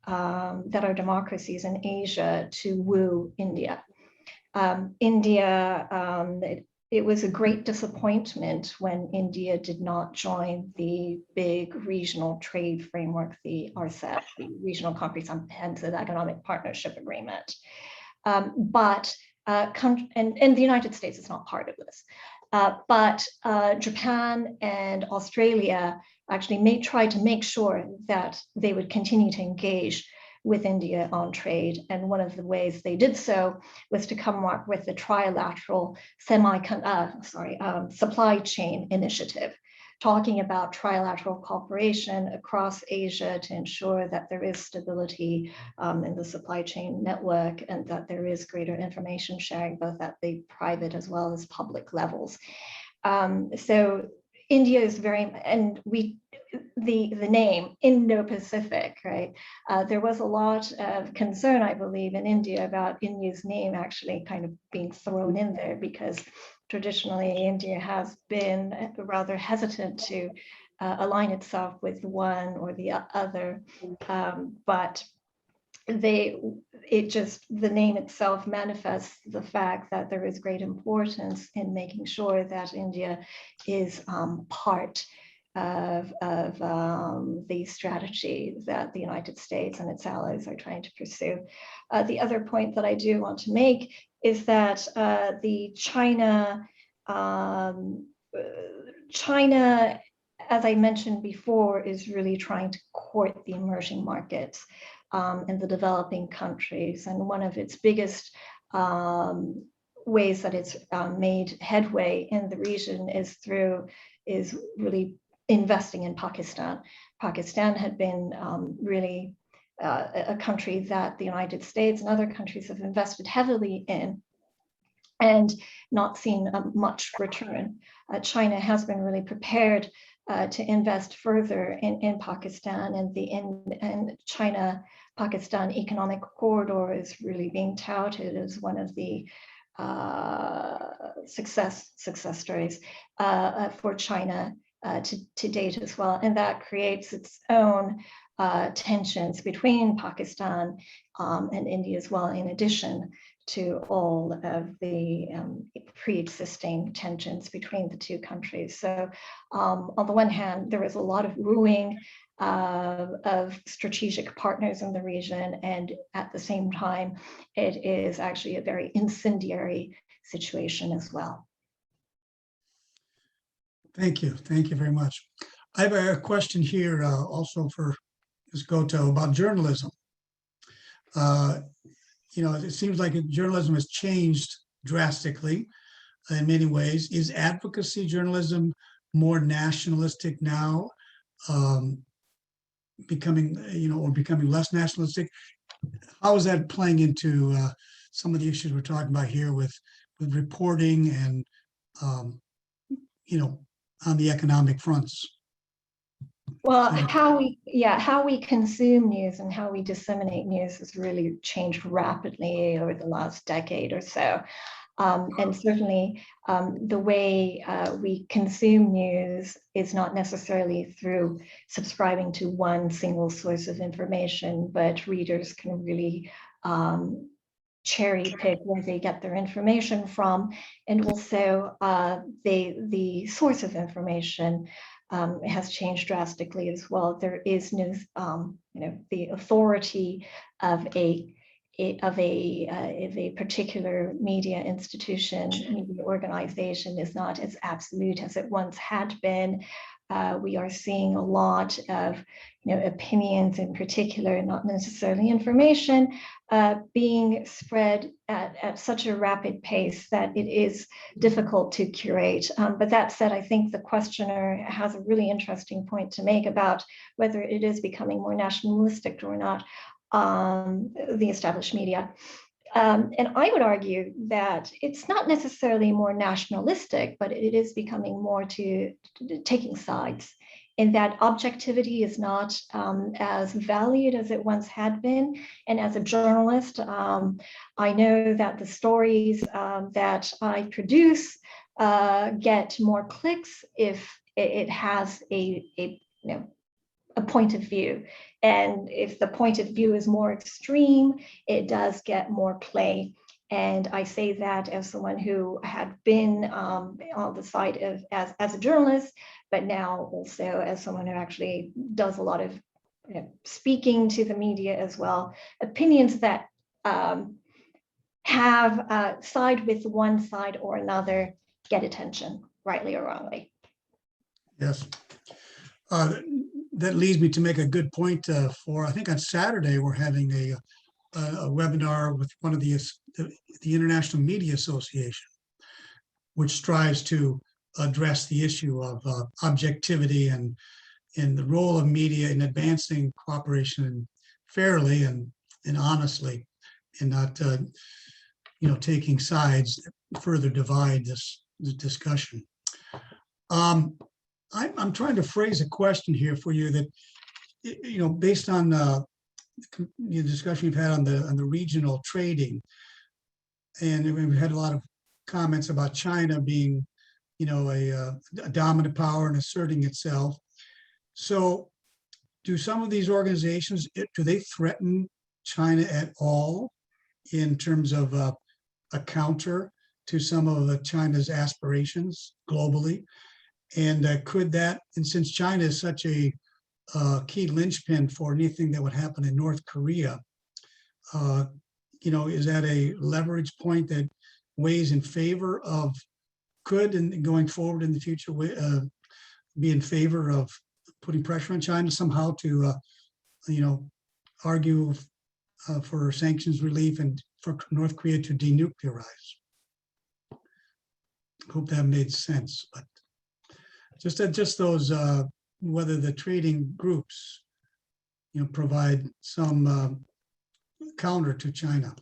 that are democracies in Asia to woo India. It was a great disappointment when India did not join the big regional trade framework, the RCEP, the Regional Comprehensive Economic Partnership Agreement. And the United States is not part of this. But Japan and Australia actually tried to make sure that they would continue to engage with India on trade. And one of the ways they did so was to come up with the trilateral supply chain initiative, talking about trilateral cooperation across Asia to ensure that there is stability in the supply chain network and that there is greater information sharing, both at the private as well as public levels. So India is the name Indo-Pacific, right? There was a lot of concern, I believe, in India about India's name actually kind of being thrown in there, because traditionally India has been rather hesitant to align itself with one or the other, but the name itself manifests the fact that there is great importance in making sure that India is part of the strategy that the United States and its allies are trying to pursue. The other point that I do want to make is that China, as I mentioned before, is really trying to court the emerging markets and the developing countries. And one of its biggest ways that it's made headway in the region is really investing in Pakistan. Pakistan had been really a country that the United States and other countries have invested heavily in and not seen much return. China has been really prepared to invest further in Pakistan, and the China-Pakistan economic corridor is really being touted as one of the success stories for China to date as well. And that creates its own tensions between Pakistan and India as well, in addition to all of the pre-existing tensions between the two countries. So on the one hand, there is a lot of wooing of strategic partners in the region, and at the same time, it is actually a very incendiary situation as well. Thank you. Thank you very much. I have a question here also for Ms. Goto about journalism. It seems like journalism has changed drastically in many ways. Is advocacy journalism more nationalistic now, becoming less nationalistic? How is that playing into some of the issues we're talking about here with reporting and, on the economic fronts? Well, Yeah. how we consume news and how we disseminate news has really changed rapidly over the last decade or so. And certainly the way we consume news is not necessarily through subscribing to one single source of information, but readers can really cherry pick where they get their information from, and also the source of information has changed drastically as well. There is no, the authority of a particular media institution, media organization is not as absolute as it once had been. We are seeing a lot of opinions in particular, not necessarily information, being spread at such a rapid pace that it is difficult to curate. But that said, I think the questioner has a really interesting point to make about whether it is becoming more nationalistic or not, the established media. And I would argue that it's not necessarily more nationalistic, but it is becoming more to taking sides, in that objectivity is not as valued as it once had been. And as a journalist, I know that the stories that I produce get more clicks if it has a point of view. And if the point of view is more extreme, it does get more play. And I say that as someone who had been on the side of as a journalist, but now also as someone who actually does a lot of speaking to the media as well. Opinions that have side with one side or another get attention, rightly or wrongly. Yes. That leads me to make a good point for, I think on Saturday, we're having a webinar with one of the International Media Association, which strives to address the issue of objectivity and the role of media in advancing cooperation fairly and honestly, and not taking sides that further divide this discussion. I'm trying to phrase a question here for you that, based on the discussion you've had on the regional trading, and we've had a lot of comments about China being, a dominant power and asserting itself. So, do some of these organizations, do they threaten China at all in terms of a counter to some of China's aspirations globally? And could that, and since China is such a key linchpin for anything that would happen in North Korea, is that a leverage point that weighs in favor of, could, and going forward in the future, be in favor of putting pressure on China somehow to, argue for sanctions relief and for North Korea to denuclearize? Hope that made sense, but just those, whether the trading groups, provide some counter to China.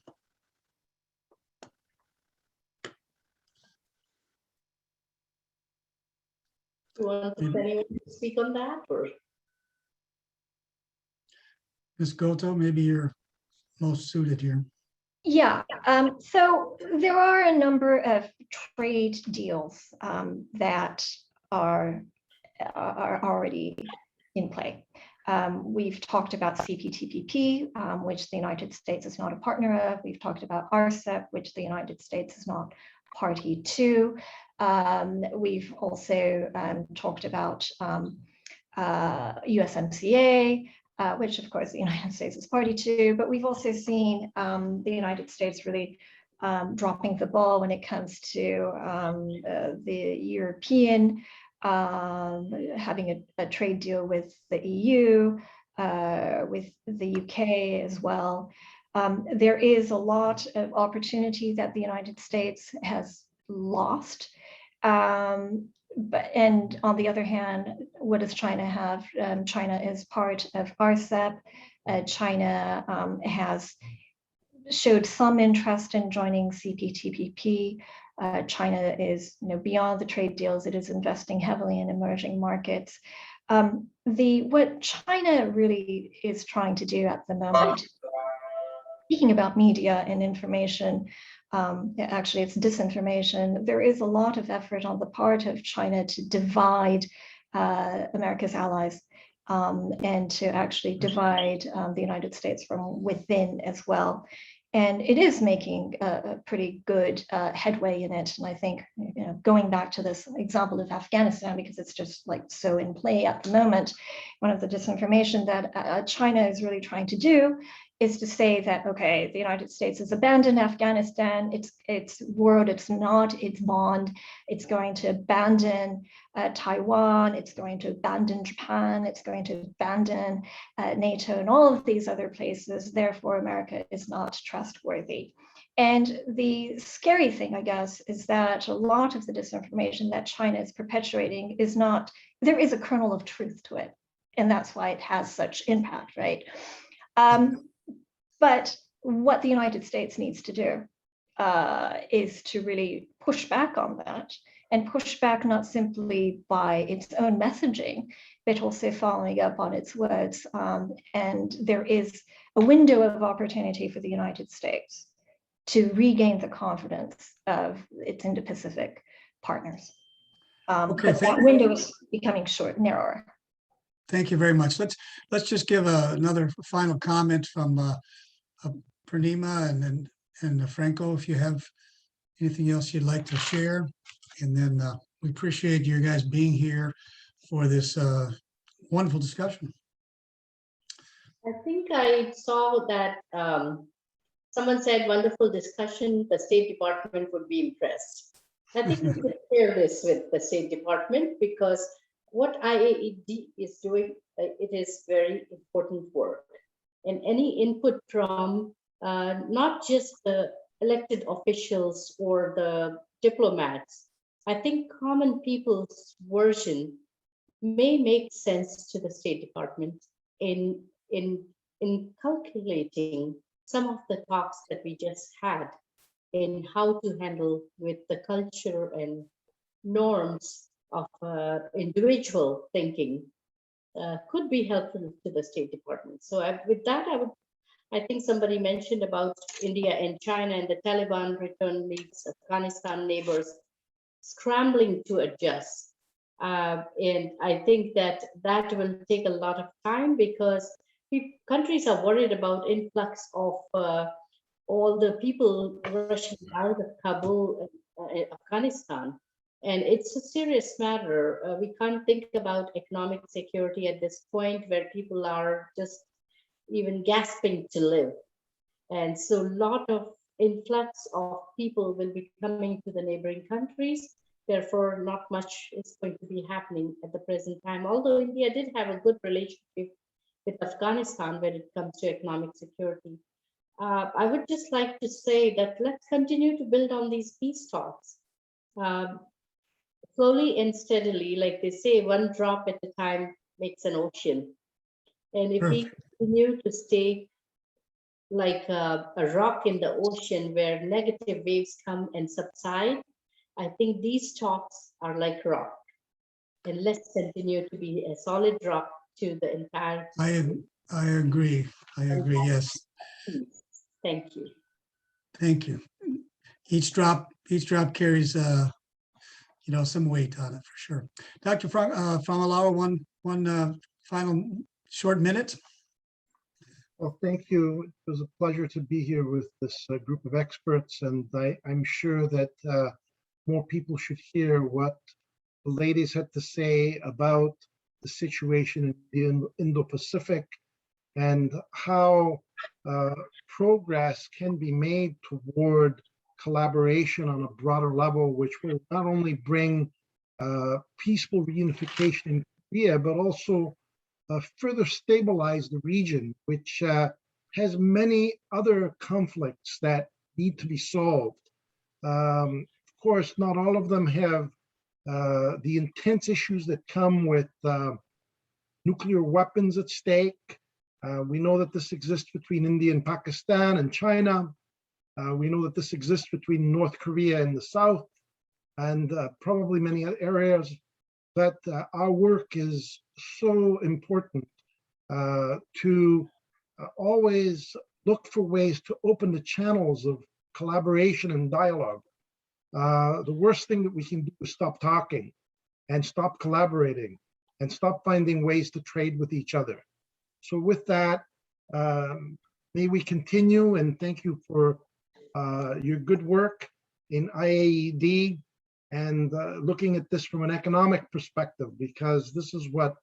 You want anyone to speak on that, or? Ms. Goto, maybe you're most suited here. Yeah, so there are a number of trade deals that are already in play. We've talked about CPTPP, which the United States is not a partner of. We've talked about RCEP, which the United States is not party to. We've also talked about USMCA, which of course the United States is party to, but we've also seen the United States really dropping the ball when it comes to the European having a trade deal with the EU, with the UK as well. There is a lot of opportunity that the United States has lost. And on the other hand, what does China have? China is part of RCEP. China has showed some interest in joining CPTPP. China is, beyond the trade deals, it is investing heavily in emerging markets. What China really is trying to do at the moment, speaking about media and information, actually it's disinformation. There is a lot of effort on the part of China to divide America's allies and to actually divide the United States from within as well. And it is making a pretty good headway in it. And I think, going back to this example of Afghanistan, because it's just like so in play at the moment, one of the disinformation that China is really trying to do is to say that, okay, the United States has abandoned Afghanistan, its word, it's not its bond, it's going to abandon Taiwan, it's going to abandon Japan, it's going to abandon NATO and all of these other places, therefore America is not trustworthy. And the scary thing, I guess, is that a lot of the disinformation that China is perpetuating is not, there is a kernel of truth to it, and that's why it has such impact, right? But what the United States needs to do is to really push back on that, and push back not simply by its own messaging, but also following up on its words. And there is a window of opportunity for the United States to regain the confidence of its Indo-Pacific partners. Okay, but that window is becoming narrower. thank you very much. Let's just give another final comment from Purnima and Franco, if you have anything else you'd like to share. And then we appreciate you guys being here for this wonderful discussion. I think I saw that someone said wonderful discussion, the State Department would be impressed. I think we could share this with the State Department, because what IAED is doing, it is very important work. And any input from not just the elected officials or the diplomats, I think common people's version may make sense to the State Department in calculating some of the talks that we just had in how to handle with the culture and norms of individual thinking could be helpful to the State Department. So with that, I think somebody mentioned about India and China and the Taliban return leads, Afghanistan neighbors scrambling to adjust. And I think that will take a lot of time, because countries are worried about influx of all the people rushing out of Kabul, Afghanistan. And it's a serious matter. We can't think about economic security at this point, where people are just even gasping to live. And so a lot of influx of people will be coming to the neighboring countries. Therefore, not much is going to be happening at the present time. Although India did have a good relationship with Afghanistan when it comes to economic security. I would just like to say that let's continue to build on these peace talks. Slowly and steadily, like they say, one drop at a time makes an ocean. And if we continue to stay like a rock in the ocean where negative waves come and subside, I think these talks are like rock. And let's continue to be a solid rock to the entire. I agree. Yes. Thank you. Thank you. Each drop carries some weight on it for sure. Dr. Famalawa, one final short minute. Well, thank you. It was a pleasure to be here with this group of experts, and I'm sure that more people should hear what the ladies had to say about the situation in the Indo-Pacific and how progress can be made toward collaboration on a broader level, which will not only bring peaceful reunification in Korea, but also further stabilize the region, which has many other conflicts that need to be solved. Of course, not all of them have the intense issues that come with nuclear weapons at stake. We know that this exists between India and Pakistan and China. We know that this exists between North Korea and the South, and probably many other areas. But our work is so important to always look for ways to open the channels of collaboration and dialogue. The worst thing that we can do is stop talking and stop collaborating and stop finding ways to trade with each other. So with that, may we continue, and thank you for your good work in IAED and looking at this from an economic perspective, because this is what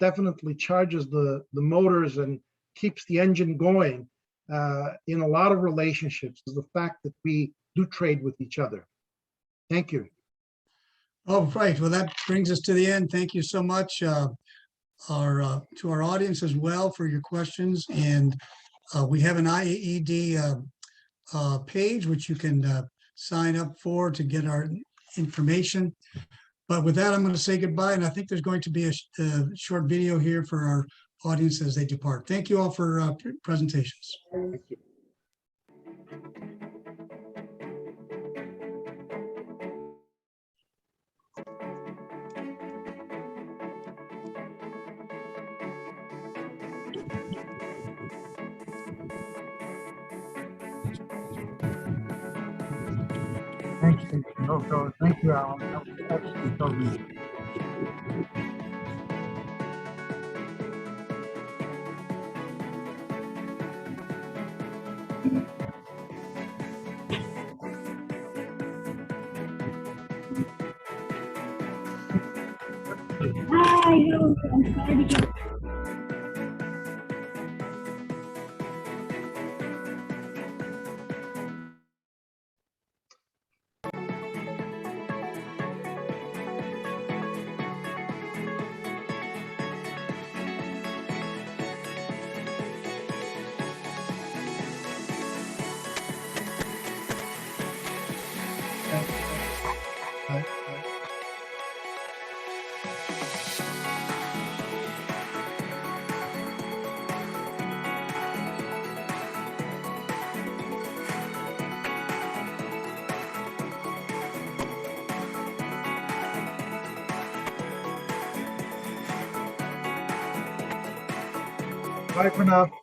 definitely charges the motors and keeps the engine going in a lot of relationships, is the fact that we do trade with each other. Thank you. Oh, right. Well, that brings us to the end. Thank you so much to our audience as well for your questions. And we have an IAED page, which you can sign up for to get our information. But with that, I'm going to say goodbye. And I think there's going to be a short video here for our audience as they depart. Thank you all for presentations. Thank you. Thank you, Yoko. Thank you, Alan. That was excellent coverage. Hi, Yoko. I'm sorry to get Bye for now.